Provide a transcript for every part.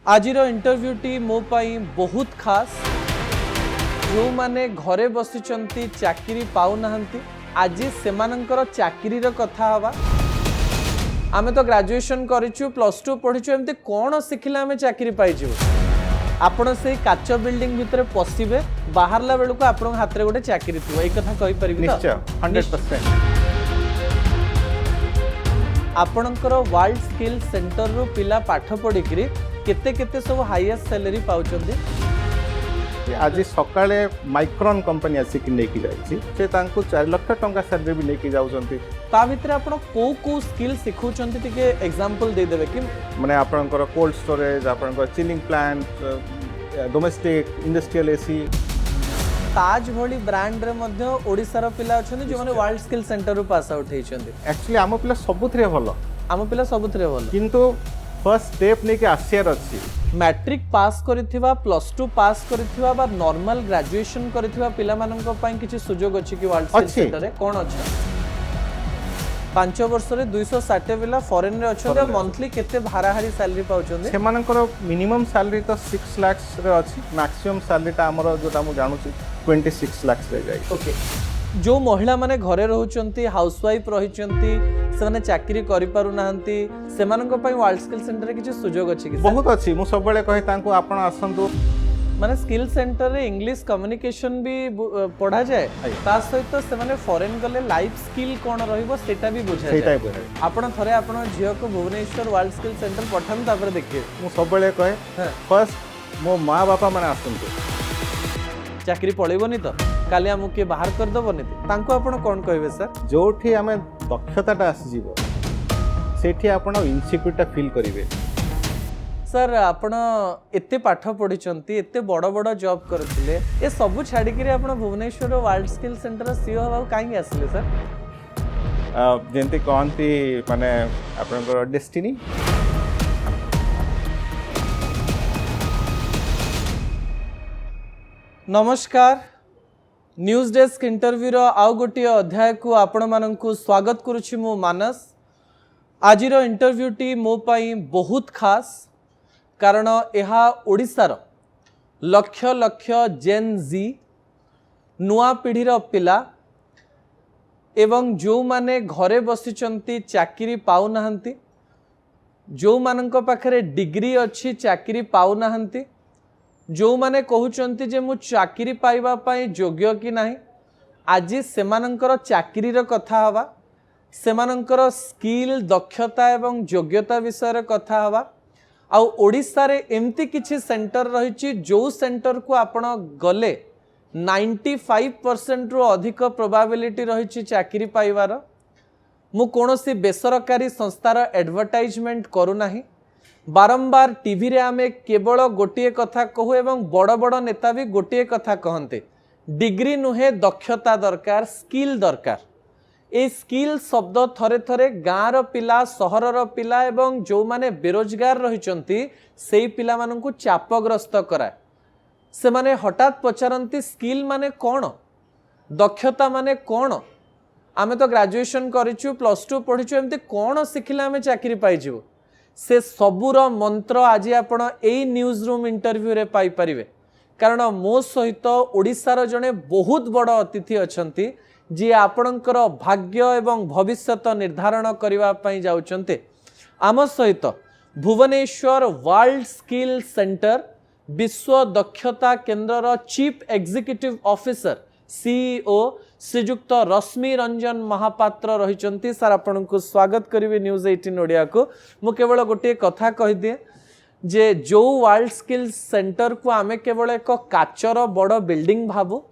आजिर इंटरव्यूटी मो पाई बहुत खास जो माने घरे बसिचंती चाकरी पाउ नाहंती आज सेमानंकर चाकरीर कथा हवा। आमे तो ग्रेजुएशन करिछु प्लस 2 पढ़िछु एमते कोन सिखिला आमे चाकरी पाइजु। आपण से काच बिल्डिंग भितर पसिबे बाहरला बेलको आपण हाथ रे गोटे चाकरी थिबो ए कथा कहि परिबि निश्चय 100%। आपणकर वर्ल्ड स्किल सेंटर रु पिला पाठ पढ़िकरी केते केते सब हाईएस्ट सैलरी पाउचंदी। आज सकाळे माइक्रोन कंपनी आसिक नेकी जायछि से तांको 4 लाख टंका सैलरी भी नेकी जाउचंती। ता भितर आपण को स्किल सिखौचंती टिके एग्जांपल दे देबे कि माने आपणकर कोल्ड स्टोरेज आपणकर chilling plant domestic industrial AC ताज भली ब्रांड रे मध्ये ओडिसा रो पिला अछंती जो माने वर्ल्ड स्किल सेंटर रु पास आउट हेचंती। एक्चुअली आम पिला सबुथरे भलो आम पिला सबुथरे भलो किंतु फर्स्ट स्टेप नेकी आसियार अछि। मैट्रिक पास करिथिबा प्लस 2 पास करिथिबा बा नॉर्मल ग्रेजुएशन करिथिबा पिला मानन को पई किछि सुजोग अछि कि वर्ल्ड स्किल सेंटर रे कोन अछि। 5 वर्ष रे 260 पिला फॉरेन रे अछंती मंथली केते भाराहारी सैलरी पाउचंदी। से मानकर मिनिमम सैलरी तो 6 लाख रे अछि मैक्सिमम सैलरी ता हमर जोटा मु जानु छी 26 लाख रे जाय। ओके जो महिला माने घरे रहउचंती हाउसवाइफ रहिचंती सेमाने चाकरी करि पारु नाहंती सेमानक पई वर्ल्ड स्किल सेंटर रे किछि सुजोग अछि कि बहुत अछि। मु सब बेले कहि तांको आपण आसंतु माने स्किल सेंटर रे इंग्लिश कम्युनिकेशन भी पढ़ा जाए ता सहित से माने फॉरेन गले लाइफ स्किल कोन रहिबो सेटा भी बुझा जाए। आपण थरे आपण झियो को भुवनेश्वर वर्ल्ड स्किल सेंटर पठान तापर देखिए। मु सब बेले कहे फर्स्ट मो माँ बापा माने आसंतु चाकरी पळेबोनी तो काली हमु के बाहर कर दबोनी तांको आपण कोन कहबे सर। जोठी हमें दक्षताटा आसी जीवो सेठी आपण इनसिक्योरिटी फील करिवे। सर आपण एते पाठ पढिचंती एते बड़ बड़ जॉब करथिले ए सब छाडी के आपण Bhubaneswar world skill centre CEO हवा काई आसले सर। जेंती कहंती माने आपनकर डेस्टिनी नमस्कार न्यूज डेस्क इंटरव्यू रो आउ गोटे अध्याय को आपण माननकु स्वागत करूछि मु मानस। आजिर इंटरव्यूटी मो पाई बहुत खास कारण यह ओडिशार लक्ष लक्ष जेन जी नुआ पीढ़ीर पिला एवं जो माने घरे बसिचंती चाकरी पाउ नाहंती जो माननक पाखरे डिग्री अच्छी चाकरी पाउ नाहंती जो माने कहउचंती जे मु चाकरी पाइबा पाई योग्य कि नाही आज सेमानंकर चाकरीर कथा हवा सेमानंकर स्किल दक्षता एवं योग्यता विषय कथा हवा। आ ओडिसा रे एमती किछि सेंटर रहिछि जो सेंटर को आपण गले 95% रु अधिक प्रोबेबिलिटी रहिछि चाकरी पाइबार। मु कोनोसी बेसरकारी संस्थार एडवर्टाइजमेंट करू नाही बारंबार टीवी रे आमे केवल गोटे कथा कहू एवं बड़ बड़ नेता भी गोटे कथा कहते डिग्री नुहे दक्षता दरकार स्किल दरकार। ए स्किल शब्द थरे थरे गाँव पिला सहरर पिला एवं जो माने बेरोजगार रहिचंती सेई पिला माननकु चापग्रस्त कराए। से माने हठात पचारंती स्किल माने कौन दक्षता माने कौन आमे तो ग्रेजुएशन करिछु प्लस 2 पढ़िछु एमते कौन सिखिला आमे चाकरी पाइजु से सबुर मंत्र आज आपण एई न्यूज रूम इंटरव्यू रे पाई परिवे। कारण मो सहित ओडिशार जने बहुत बड़ अतिथि अछंती जी आपणकर भाग्य एवं भविष्यत निर्धारण करबा पई जाउचंते। आम सहित भुवनेश्वर वर्ल्ड स्किल सेंटर विश्व दक्षता केंद्रर चीफ एग्जीक्यूटिव ऑफिसर सीईओ श्रीजुक्त रश्मि रंजन महापात्र रहिचंती। सर आपन को स्वागत करिवे न्यूज 18 ओडिया को। मु केवल गोटे कथा कहि दिए जे जो वर्ल्ड स्किल सेंटर को आमे केवल एक काचर बड़ बिल्डिंग भाबू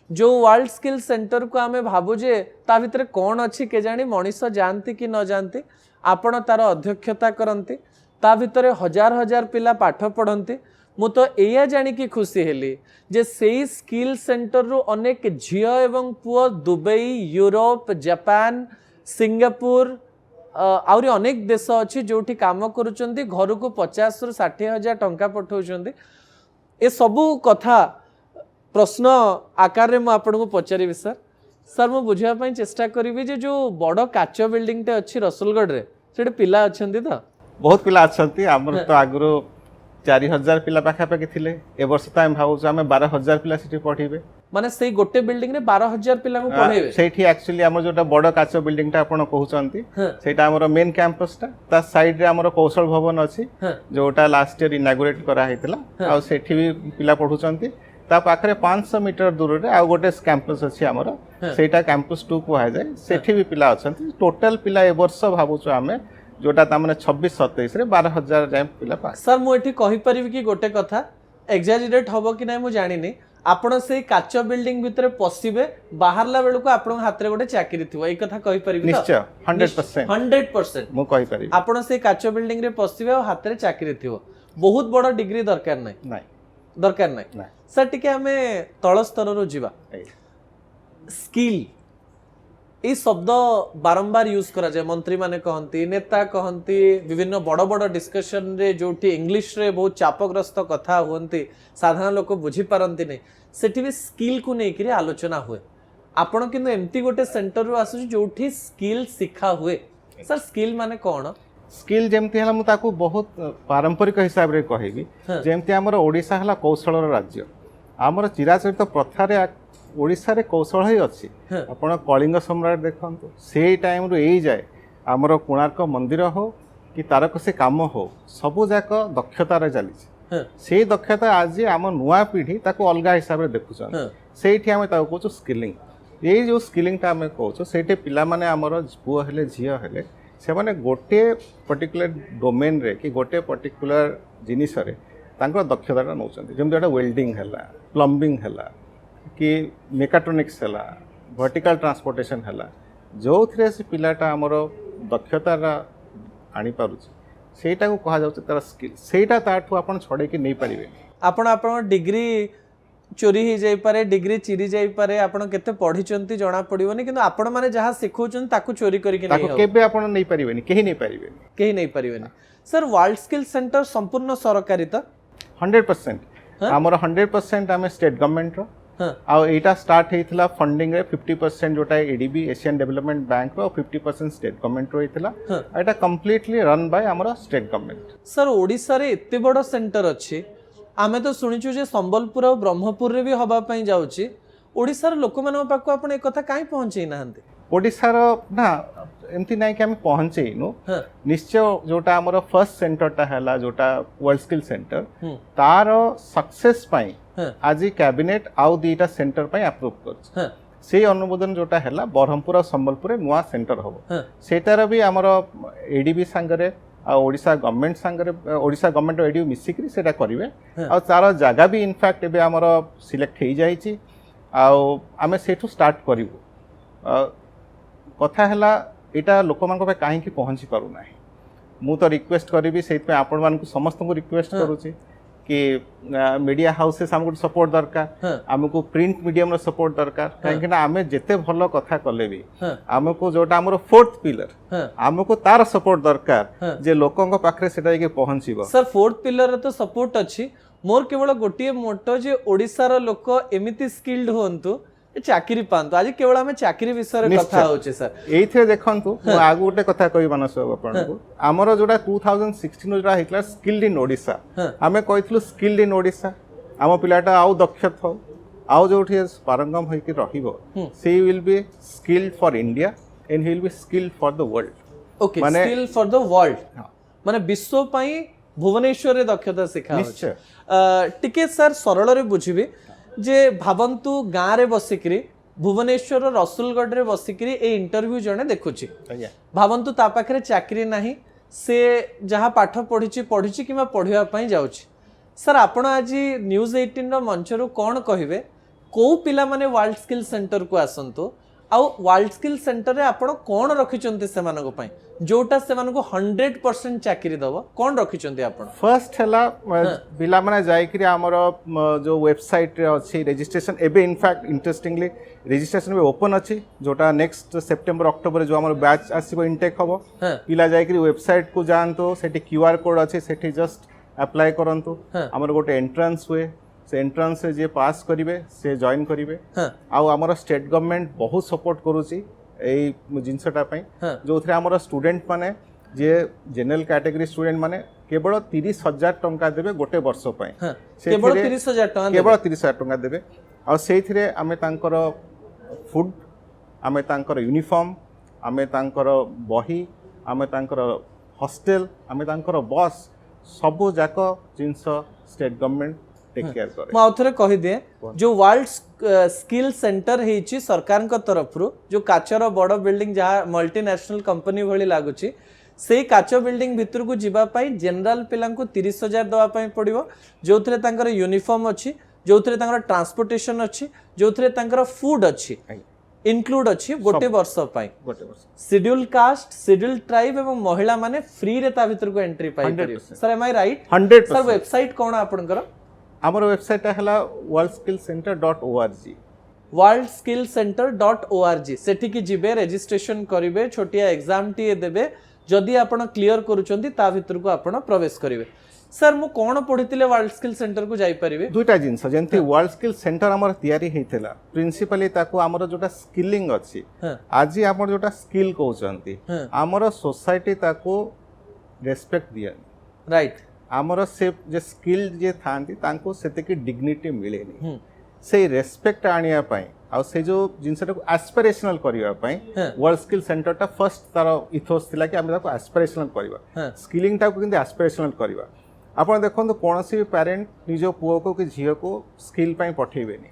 जो वर्ल्ड स्किल सेंटर को आमे भाबू जे ता भितर कोन अछि के जानी मनीष जानती कि न जानती आपण तार अध्यक्षता करंती ता भितर हजार हजार पिला पाठ पढ़ंती। मु तो एया जानी की खुशी हेली जे सेई स्किल सेंटर रु अनेक झियो एवं पुओ दुबई यूरोप जापान सिंगापुर आउरी अनेक देश अच्छी जोठी काम करुचंती घर को 50 रु 60 हजार टंका पठाउचंती। ए सबू कथा प्रश्न आकार रे मु आपन को पचारिबि सर। सर मु बुझिया पई चेष्टा करिवि जे जो बड़ काच बिल्डिंग टे अच्छी रसुलगढ़ रे सेटे पिला अछंती तो बहुत पिला अछंती हमर तो आगरो 4000 पिला पाखापाखि थिले ए वर्ष तो आम भावुँ आम 12000 पिला सेठी पढ़े माने सेई गोटे बिल्डिंग रे 12000 पिला को पढेबे सेठी एक्चुअली हमर जोटा बड़ काच बिल्डिंग टा आपण कहउचंती हाँ। सेटा हमर मेन कैंपस ता साइड रे हमर कौशल भवन अछि हाँ। जोटा लास्ट ईयर इनागुरेट करा हेतिला आ सेठी भी पिला पढुचंती ता पाखरे 500 मीटर दूर रे आ गोटे कैंपस अछि हमर सेटा कैंपस 2 को जाए सेठी भी पिला अछंती टोटल पिला ए वर्ष भाबुछु आमे जोटा तामने 26-27 रे 12000 जाय पिला पा सर मु एठी कहि परिबी कि गोटे कथा एग्जाजरेट हबो कि नै मु जानिनी आपण से काच बिल्डिंग भितर पसिबे बाहरला बेलु को आपण हाथ रे गोटे चाकरी थिवो एई कथा कहि परिबी निश्चय 100% मु कहि परिबी आपण से काच बिल्डिंग रे पसिबे और हाथ रे चाकरी थिवो बहुत बड़ डिग्री दरकार नै दरकार नै सर टिके हमें तळ स्तर रो जीवा स्किल ये शब्द बारंबार यूज करा जाए मंत्री माने कहंती नेता कहंती विभिन्न बड़ बड़ डिस्कशन रे जोठी इंग्लिश रे बहुत चापग्रस्त कथा होंती साधारण लोक बुझी पारंती नै सेठी भी स्किल को नै करी आलोचना हुए आपण किंतु एमती गोटे सेंटर रो आसु जोठी स्किल सिखा हुए सर स्किल माने कोन स्किल जेमती हला मु ताकू बहुत पारंपरिक हिसाब रे कहिबी जेमती हमर ओडिसा हला कौशल राज्य हमर चिराचरित प्रथा रे ओडिसा रे कौशल ही अच्छी आपण कलिंग सम्राट देखंतु से टाइम रो एई जाए हमर कोणार्क मंदिर हो कि तारक से काम हो सबु जाक दक्षता रे चली से दक्षता आज आम नुआ पीढ़ी ताको अलगा हिसाब रे देखुछन सेठी हम ताको कहू स्किलिंग ये जो स्किलिंग ता हमें कहू सेठी पिला माने हमर पुओ हेले झियो हेले से माने गोटे पर्टिकुलर डोमेन रे कि गोटे पर्टिकुलर जिनिस रे तांको दक्षता नौचंती जेम जेटा वेल्डिंग हैला प्लम्बिंग हैला कि मेकाट्रोनिक्स है वर्टिकल ट्रांसपोर्टेशन है जो थे से पिलाटा आमर दक्षता आनी पारुछि सेटा को कहा जाउछ तार स्किल सेटा ताठू आपण छड़े कि नहीं पारिबे आपण डिग्री चोरी ही जाई पारे डिग्री चिरी जाई पारे आपण केते पढिचंती जणा पडिवनी किंतु आपण माने जहा सिखौचन ताकू चोरी करी कि नहीं हो केबे आपण नहीं पारिबेनी केही नहीं पारिबेनी सर वर्ल्ड स्किल सेंटर संपूर्ण सरकारी त 100% हमर 100% आमे स्टेट गवर्नमेंट रो आ एटा स्टार्ट हेतिला फंडिंग रे 50% जोटा ADB Asian development bank row 50% state government row हेतिला Etah completely run by हमर स्टेट गवर्नमेंट सर ओडिसा रे एते बड़ सेंटर अछि आमे तो सुनिचु जे संबलपुर और ब्रह्मपुर रे भी हबा पई जाउछि ओडिसा रे लोक मानन पाको आपण ए कथा काई पहुंचै नाहंते ओडिसा रो ना एमती नाही कि हम पहुंचैनु निश्चय जोटा हमर फर्स्ट सेंटरटा हैला जोटा वर्ल्ड स्किल सेंटर तार सक्सेस पई आज कैबिनेट आउ दीटा सेंटर पई अप्रूव कर से अनुमोदन जोटा हैला बरहमपुर और संबलपुर नुआ सेंटर हबो सेटार भी हमर एडीबी संगरे आ ओडिसा गवर्नमेंट संगरे ओडिसा गवर्नमेंट और एडीबी मिसिकरी सेटा करिवे आ तार जागा भी इनफैक्ट एबे हमर सिलेक्ट हे जाईची आ आमे सेठू स्टार्ट करिवो कथा हैला एटा लोक मान कहीं पहुँची पारु ना मु तो रिक्वेस्ट करी से आपण मान समस्त को रिक्वेस्ट करूची कि मीडिया हाउसेस हमको सपोर्ट दरकार हमको प्रिंट मीडियम रो सपोर्ट दरकार कहीं आमे जेते भलो कथा कले भी हमको जोटा हमरो फोर्थ पिलर हमको तार सपोर्ट दरकार जे लोकन पाखरे सेटा के पहुँचीबो सर फोर्थ पिलर रे तो सपोर्ट अछि मोर केवल गोटिए मोटो जे ओडिसा रो लोक एमिति स्किल्ड होंतु चाकरी पांतु आज केवल हमें चाकरी विषय रे कथा होचे सर एइथे देखंतु मु आगु गोटे कथा कहि मानस आपण को हमरो जोडा 2016 जोडा हितला स्किल्ड इन ओडिसा हमें कहितलु स्किल्ड इन ओडिसा हम पिलाटा आउ दक्ष थौ आउ जोठी पारंगम होई कि रहिबो से will be skilled for India and he will be skilled for the world okay skill for the world माने विश्व पई भुवनेश्वर रे दक्षता सिखा निश्चय टिके सर सरल रे बुझिबे जे भावंतु गाँ रे बसिकरी भुवनेश्वर रसुलगढ़ रे बसिकरी ए इंटरव्यू जने देखुची भावंतु ता पाखरे चाकरी नाही से जहाँ पाठ पढ़ी कि पढ़िया पई जाउची सर आपण आज न्यूज 18 रो मंच रो कोन कहिबे को पिला माने वर्ल्ड स्किल सेंटर को आसंतु आउ वर्ल्ड स्किल सेंटर रे आपण कोन रखिचंती से मानको पई जोटा से मानको 100% चाकरी दबो कोन रखिचंती आपण फर्स्ट हला पिला माने जाय कि हमर जो वेबसाइट रे अछि रजिस्ट्रेशन एबे इनफैक्ट इंटरेस्टिंगली रजिस्ट्रेशन भी ओपन अछि जोटा नेक्स्ट सितंबर अक्टोबर जो हमर बैच आसीबो इनटेक हबो पिला जाय कि वेबसाइट को जानतो सेठी क्यूआर कोड अछि सेठी जस्ट अप्लाई करंतु हमर गोटे एंट्रेंस हुए से एंट्रेंस से जे पास करिवे से जॉइन करिवे आउ हमर स्टेट गवर्नमेंट बहुत सपोर्ट करूची एई जिंसटा पई जो थरे हमर स्टूडेंट माने जे जनरल कैटेगरी स्टूडेंट माने केवल 30,000 टंका देबे गोटे वर्ष पय केवल 30,000 टंका केवल 30,000 टंका देबे आ सेथिरे आमे तांकर फूड आमे तांकर यूनिफॉर्म आमे तांकर बही आमे तांकर हॉस्टल आमे तांकर बस सबो जाक जिंस स्टेट गवर्नमेंट टेक केयर करे म आउथरे कहि दे जो वर्ल्ड स्किल सेंटर हेची सरकार को तरफ रु जो काचर बड़ बिल्डिंग जहाँ मल्टीनेशनल कंपनी भली लागुची से काच बिल्डिंग भितर को जीवा पाई जनरल पिला 30,000 दवा पाई पड़िबो जो थरे तांकर यूनिफॉर्म अछि जो थरे तांकर ट्रांसपोर्टेशन अछि जो थरे तांकर फूड अछि इनक्लूड अछि गोटे वर्ष पाई शेड्यूल कास्ट शेड्यूल ट्राइब एवं महिला माने फ्री रे ता भितर को एंट्री पाई परियो सर एम आई राइट 100% सर वेबसाइट कोन आपनकर हमर वेबसाइट हला worldskillcenter.org worldskillcenter.org सेठी की जिबे रजिस्ट्रेशन करिवे छोटिया एग्जाम टी देबे जदि आपण क्लियर करूचंती ता भितर को आपण प्रवेश करिवे सर मु कोन पढितिले वर्ल्ड स्किल सेंटर को जाई परिवे दुईटा जिंस जेंति वर्ल्ड स्किल सेंटर हमर तयारी हेतिला प्रिंसिपली ताको हमर जोटा स्किलिंग अछि आज हमर जोटा स्किल कहउचंती हमर सोसाइटी ताको रेस्पेक्ट दिया राइट हमर से जे स्किल जे थांती तांको सेते की डिग्निटी मिलेनी से रेस्पेक्ट आनिया पाई आ से जो जिनसटा को एस्पिरेशनल करिवा पाई वर्ल्ड स्किल सेंटर ता फर्स्ट तार इथोस थिला कि हम ताको एस्पिरेशनल करिवा स्किलिंग ता को किंतु एस्पिरेशनल करिवा आपण देखो कौन सी भी पेरेंट निज पुओ को कि झील को स्किल पाई पठेबेनी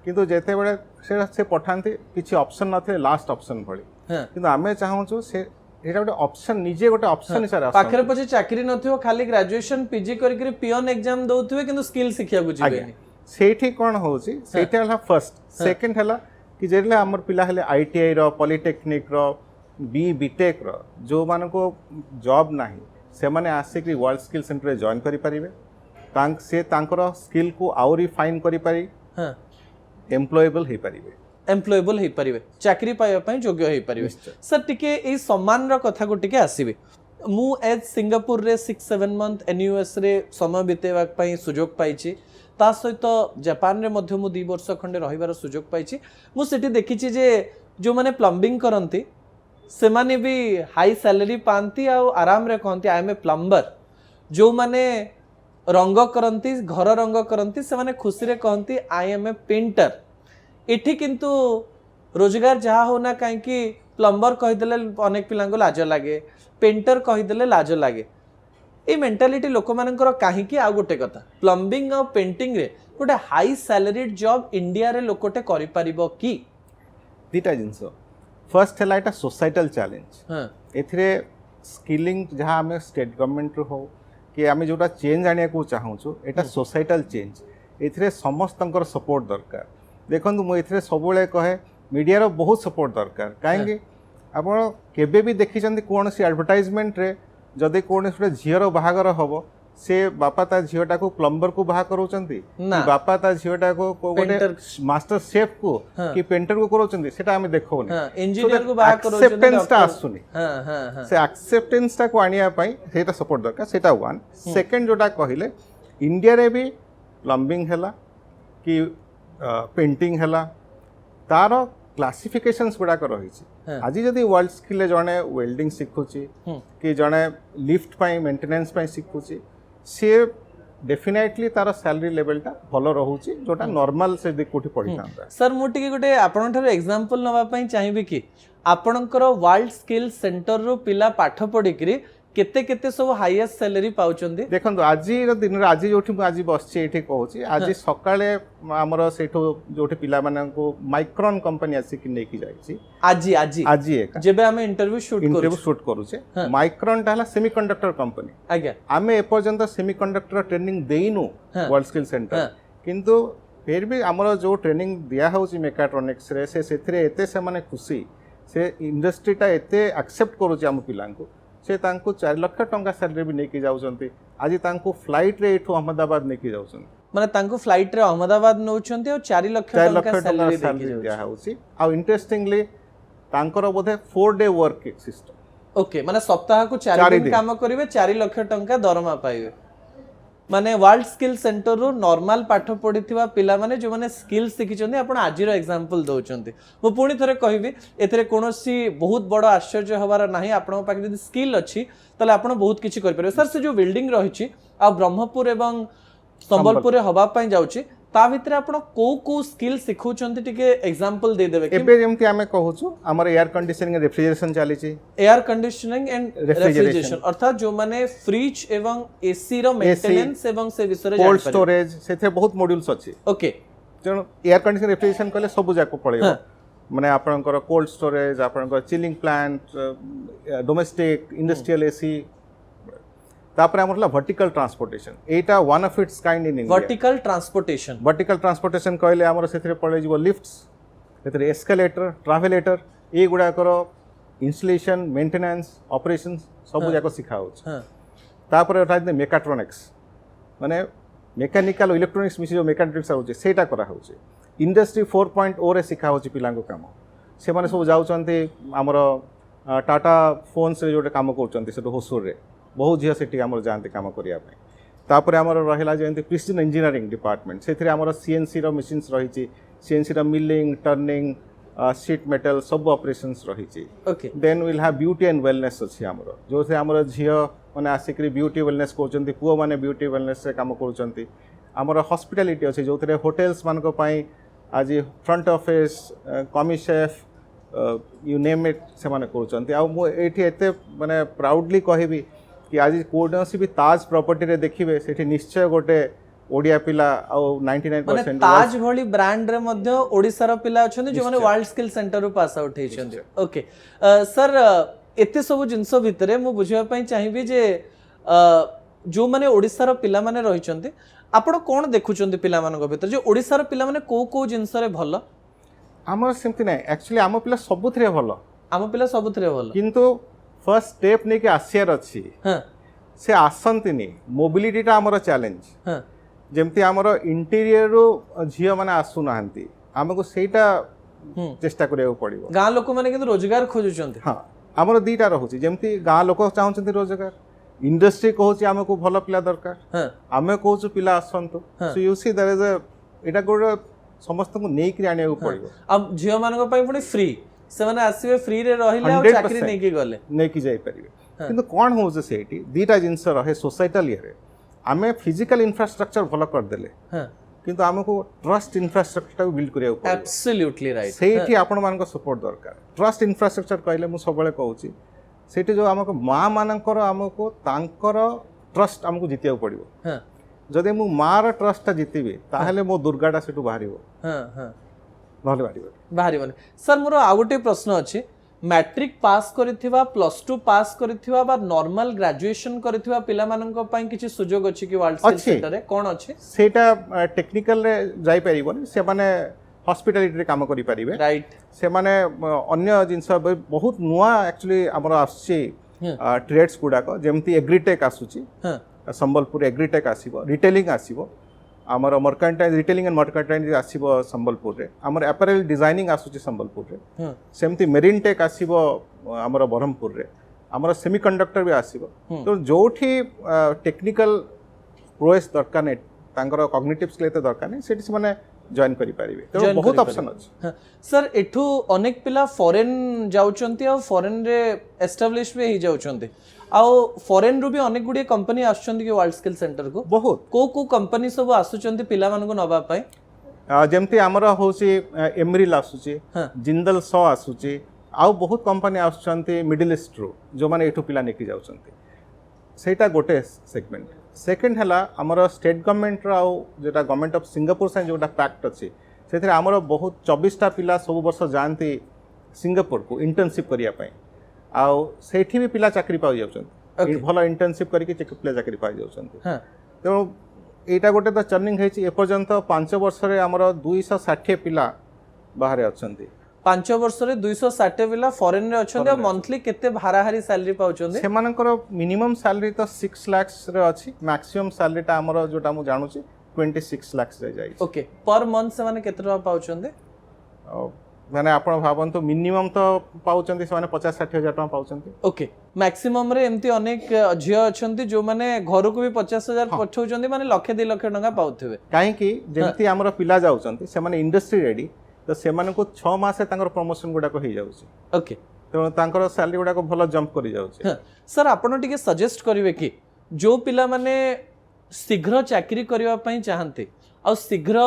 किंतु जेते बेले से पठांती किछि ऑप्शन नथे लास्ट ऑप्शन भली किंतु आमे चाहूछु से एटा गोटे ऑप्शन निजे गोटे ऑप्शन सर पाखरे पछे चाकरी नथियो खाली ग्रेजुएशन पीजी करिकरी पियन एग्जाम दउथुवे किंतु स्किल शिक्षा को जिबेनी सेठी कोन होउची सेठी हला फर्स्ट सेकंड हला कि जेले हमर पिला हले आईटीआई रो पॉलिटेक्निक रो बीटेक रो जो मान को जॉब नाही से माने आसे कि वर्ल्ड स्किल सेंटर रे जॉइन करि परिबे तांक से तांकर स्किल को और रिफाइन करि पारि एम्प्लॉयबल हे परिबे एम्प्लॉयबल हे परिबे चाकरी पाइबा पई योग्य हे परिबे सर टिके ए सम्मान रो कथा को टिके आसीबे मु एज सिंगापुर रे 6-7 मंथ एनयूएस रे समय बितेवा पई सुजोग पाइछि ता सहित जापान रे मध्य मु 2 वर्ष खंडे रहिबार सुजोग पाइछि मु सेठी देखिछि जे जो माने प्लम्बिंग करंती से माने भी हाई सैलरी पांती आ आराम रे कहंती आई एम ए प्लम्बर जो माने रंग करंती घर रंग करंती से माने खुशी रे कहंती आई एम ए पेंटर इठी किंतु रोजगार जहा होना कहीं कि प्लम्बर कहीदेले अनेक पिलांको लाज लागे पेंटर कहीदेले लाज लागे ए मेंटालिटी लोक मानकर कहीं कि आ गोटे कथा प्लम्बिंग और पेंटिंग रे गोटे हाई सैलरीड जॉब इंडिया रे लोकटे करि परिबो कि दीटा जिंस फर्स्ट है एटा सोसाइटल चैलेंज एथिरे स्किलिंग जहाँ आम स्टेट गवर्नमेंट रो हो कि आम जोटा चेंज आनिया को चाहूँ एटा सोसाइटल चेंज एथिरे समस्तंकर सपोर्ट दरकार देखो मुझे सब कहे मीडिया बहुत सपोर्ट दरकार कहीं आप केबे भी देखी कौन सी एडवर्टाइजमेंट रे जदि कौन झीर बाहागर हम से बापा ता झीटा को प्लम्बर को बाहा करोचंती बापा ता झीटा को गोटे मास्टर शेफ को कि पेंटर को करोचंती सेटा हमें देखोनी इंजीनियर को बाहा करोचंती एक्सेप्टेंस ता आसुनी से एक्सेप्टेंस ता को आनिया पई सेटा सपोर्ट दरकार सेटा वन सेकंड जोटा कहिले इंडिया रे भी प्लम्बिंग हैला कि पेंटिंग हैला तार क्लासिफिकेशंस गुड़ाक रही आज जदि वर्ल्ड स्किल जड़े वेल्डिंग शिखुची कि जड़े लिफ्ट पाई मेंटेनेंस पाई शिखुची सी डेफिनेटली तार सैलरी लेवलटा भल रोचे जोटा नॉर्मल से कोठी पढ़ी था सर मुझे गोटे आपण ठारे एग्जांपल नवा पई चाहिबे कि आपणकर वर्ल्ड स्किल सेंटर रो पिला पाठ पढ़ी करी केते केते सब हाईएस्ट सैलरी पाउचंदी देखंतु आज दिन आज जोठी आज बसचे एठी कहूची आज सकाळे हमर सेठो जोठी पिला मानन को माइक्रोन कंपनी आसी कि नेकी जाईची आज एक जेबे हम इंटरव्यू शूट करूचे माइक्रोन ताला सेमीकंडक्टर कंपनी आज्ञा आमे ए पर्यंत सेमीकंडक्टर ट्रेनिंग देइनु वर्ल्ड स्किल सेंटर किंतु फिर भी हमर जो ट्रेनिंग दिया होची मेकाट्रॉनिक्स रे से सेथरे एते से माने खुशी से इंडस्ट्रीटा एते एक्सेप्ट करूची हम पिलांको से तांको 4 लाख टंका सैलरी भी नेकी जाउछंती आज तांको फ्लाइट रे एठो अहमदाबाद नेकी जाउछन माने तांको फ्लाइट रे अहमदाबाद नउछंती और 4 लाख टंका सैलरी दिया होची आ इंटरेस्टिंगली तांकर बोधे 4 डे वर्क सिस्टम ओके माने सप्ताह को 4 दिन काम करिवे 4 लाख टंका दरमा पाइबे माने वर्ल्ड स्किल सेंटर रो नॉर्मल पाठ पढ़िथिबा पिला माने जो माने स्किल शिखिचंदी आपण आजिर एग्जांपल दउचंती मो पुणी थरे कहबी एथरे कोनोसी बहुत बड़ आश्चर्य हबार नाही आपण पाखे जदी स्किल अछि तले आपण बहुत किछि कर परबे सर से जो बिल्डिंग रहिछि आ ब्रह्मपुर एवं संबलपुर रे हबा पई जाउछि ता भितरे आपण को स्किल सिखौचंती टिके एग्जांपल दे देबे एबे जेमति आमे कहूछु हमर एयर कंडीशनिंग रेफ्रिजरेशन चाली छी एयर कंडीशनिंग एंड रेफ्रिजरेशन अर्थात जो माने फ्रिज एवं एसी रो मेंटेनेंस एवं से विषय रे कोल्ड स्टोरेज सेथे बहुत मॉड्यूल्स अछि ओके जण एयर कंडीशनिंग रेफ्रिजरेशन कहले सब जाको पळेबो माने आपनकर कोल्ड स्टोरेज आपनकर chilling plant domestic industrial AC तापर हमरला vertical transportation Etah one of its kind in India vertical transportation कहले हमर सेथरे पळे जिवो लिफ्ट्स सेथरे एस्केलेटर ट्रैवलेटर ए गुडा करो इंस्टॉलेशन मेंटेनेंस ऑपरेशंस सब जाको सिखा होछ तापर राजने मेकाट्रॉनिक्स माने मेकानिकल इलेक्ट्रॉनिक्स मिसी जो मेकाट्रॉनिक्स होछ सेटा करा होछ इंडस्ट्री 4.0 रे सिखा होछ पिलांको काम से माने सब जाउचंती हमर टाटा फोन्स रे जोटे काम करचंती से होसुर रे बहुत झिया सेठी हमर जानते काम करिया पे तापर हमर रहला जेंती प्रिसिजन इंजीनियरिंग डिपार्टमेंट सेथरे हमर सीएनसी रो मशीन्स रहिछि सीएनसी रो मिलिंग टर्निंग शीट मेटल सब ऑपरेशंस रहिछि okay then will have beauty and wellness अछि हमर जो से हमर झिया माने आसिकरी ब्यूटी वेलनेस करचंती पुओ माने ब्यूटी वेलनेस से काम करचंती हमर हॉस्पिटैलिटी अछि जोथरे होटल्स मान को पई आज फ्रंट ऑफिस कमी शेफ यू नेम इट से माने करचंती आ मो एठी एते माने प्राउडली कहबी कि आज कोनोसी भी ताज प्रॉपर्टी रे देखिबे सेठी निश्चय गोटे ओडिया पिला आ 99% ताज भली ब्रांड रे मध्ये ओडिसा रो पिला अछन जो माने वर्ल्ड स्किल सेंटर रो पास आउट हेछन ओके सर एते सब जिंस भितरे मु बुझिया पई चाहिबी जे जो माने ओडिसा रो पिला माने रहिचंती आपण कोन देखुचंती पिला मानक भितर जे ओडिसा रो पिला माने को जिंस रे भलो हमर सिम्पली नै एक्चुअली हम पिला सबुथरे भलो हम पिला सबुथरे भलो किंतु फर्स्ट स्टेप ने के आसियर अछि से आसंतिनी मोबिलिटी टा हमर चैलेंज जेमती हमर इंटीरियर रो झियो माने आसु नाहंती हमको सेटा चेष्टा करियो पड़िबो गां लोक माने किंतु रोजगार खोजुचंती हां हमर दीटा रहउची जेमती गां लोक चाहउचंती रोजगार इंडस्ट्री कहउची हमको भलो पिला दरकार हमें कहउछु पिला आसंतु so you see there is a एटा गोड समस्त को नेई कि आनियो पड़िबो अब झियो मानको पई पुनी फ्री से माने आसीबे फ्री रे रहिले आ चाकरी नै कि गले नै कि जाई परिबे किंतु कोन हो जे सेठी दीटा जिंस रहे सोसाइटल रे आमे फिजिकल इंफ्रास्ट्रक्चर भलो कर देले किंतु हमको ट्रस्ट इंफ्रास्ट्रक्चर को बिल्ड करिया पड़िबो एब्सोल्युटली राइट सेठी आपण मानको सपोर्ट दरकार ट्रस्ट इंफ्रास्ट्रक्चर कहले मु सबले कहउची सेठी जो हमको मां मानकर हमको तांकर ट्रस्ट हमको जितिया पड़िबो जदि मु मार ट्रस्ट ता जितिबे ताहले मो दुर्गाटा सेटु बाहरिबो नहले बाहरिबो सर मोर आ गोटे प्रश्न अछि मैट्रिक पास करिथिबा +2 पास करिथिबा बा नॉर्मल ग्रेजुएशन करिथिबा पिला मानन को पई किछि सुजोग अछि कि वर्ल्ड स्किल सेंटर रे कोन अछि सेटा टेक्निकल रे जाई परिबोनी से माने हॉस्पिटैलिटी रे काम करि परिबे राइट से माने अन्य जिंस बहुत नुवा एक्चुअली हमर आछि ट्रेड्स गुडा को जेमति एग्रीटेक आसुची संबलपुर एग्रीटेक आसीबो रिटेलिंग आसीबो हमर मर्केंटाइल रिटेलिंग एंड मर्केंटाइल आसीबो संबलपुर रे हमर अपैरेल डिजाइनिंग आसुची संबलपुर रे सेमति मेरिन टेक आसीबो हमर बरहमपुर रे हमर सेमीकंडक्टर भी आसीबो तो जोठी टेक्निकल प्रोसेस दरकार नै तांकर कॉग्निटिव स्किल ते दरकार नै सेठी माने जॉइन करि परिबे तो बहुत ऑप्शन अछि सर एठू अनेक पिला फॉरेन जाउचंती आ फॉरेन रे एस्टैब्लिश भी ही जाउचंती आ फॉरेन रू भी अनेक गुडी कंपनी आछुचंती कि वर्ल्ड स्किल सेंटर को बहुत को कंपनी सब आछुचंती पिला मानको नबा पई जेमती हमरा होची एमरिल आसुची जिंदल सो आसुची आ बहुत कंपनी आछुचंती मिडिल ईस्ट रू जो माने एठू पिला नेकी जाउचंती सेटा गोटे सेगमेंट सेकंड हला हमर स्टेट गवर्नमेंट रा जेटा गवर्नमेंट ऑफ सिंगापुर से जोटा पैक्ट अछि सेथरे हमर बहुत 24 टा पिला सब वर्ष जानती सिंगापुर को इंटर्नशिप करिया पई आ सेठी भी पिला चाकरी पाई जाउछन भलो इंटर्नशिप करिके पिला चाकरी पाई जाउछन तो एटा गोटे तो चर्निंग हेछि ए पर्यंत 5 वर्ष रे हमर 260 पिला बाहर अछंती 5 वर्ष रे 260 पिला फॉरेन रे अछंती मंथली केते भाराहारी सैलरी पाउछंती से मानकर मिनिमम सैलरी तो 6 लाख रे अछि मैक्सिमम सैलरी ता हमर जोटा मु जानुची 26 लाख रे जाई ओके पर मंथ से माने केते रहा पाउछंती माने आपण भाबंतु मिनिमम तो पाउचंती से माने 50-60 हजार टका पाउचंती ओके मैक्सिमम रे एमती अनेक झियो अछंती जो माने घर को भी 50,000 पठौचंती माने लाख 2 लाख टका पाउथिबे काहे कि जेमती हमर पिला जाउचंती से माने इंडस्ट्री रेडी तो से माने को 6 मास तांकर प्रमोशन गुडा को हे जाउची ओके तो तांकर सैलरी गुडा को भलो जंप करी जाउची सर आपण टिके सजेस्ट करिवे कि जो पिला माने शीघ्र चाकरी करबा पई चाहंते आ शीघ्र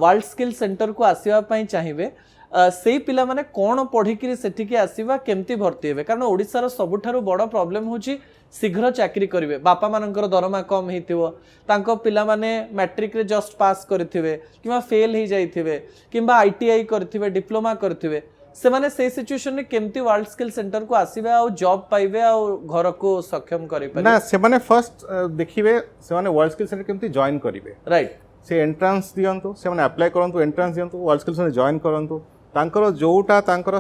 वर्ल्ड स्किल सेंटर को आसीबा पई चाहिबे से पिला माने कोन पढिकरी सेठिके आसीबा केमती भर्ती हेबे कारण ओडिसा रो सबुठारु बड़ प्रॉब्लम होची शीघ्र चाकरी करिवे बापा मानकर दरमा कम हेतिवो तांको पिला माने मैट्रिक रे जस्ट पास करथिबे किबा फेल हे जाइथिबे किबा आईटीआई करथिबे डिप्लोमा करथिबे से माने से सिचुएशन में केमती वर्ल्ड स्किल सेंटर को आसीबे आ जॉब पाइबे आ घर को सक्षम करि पारे ना से माने फर्स्ट देखिबे से माने वर्ल्ड स्किल सेंटर केमती जॉइन करिवे राइट से एंट्रेंस दियंतु से माने अप्लाई करंतु एंट्रेंस दियंतु वर्ल्ड स्किल सेंटर जॉइन करंतु तांकर जोटा तांकर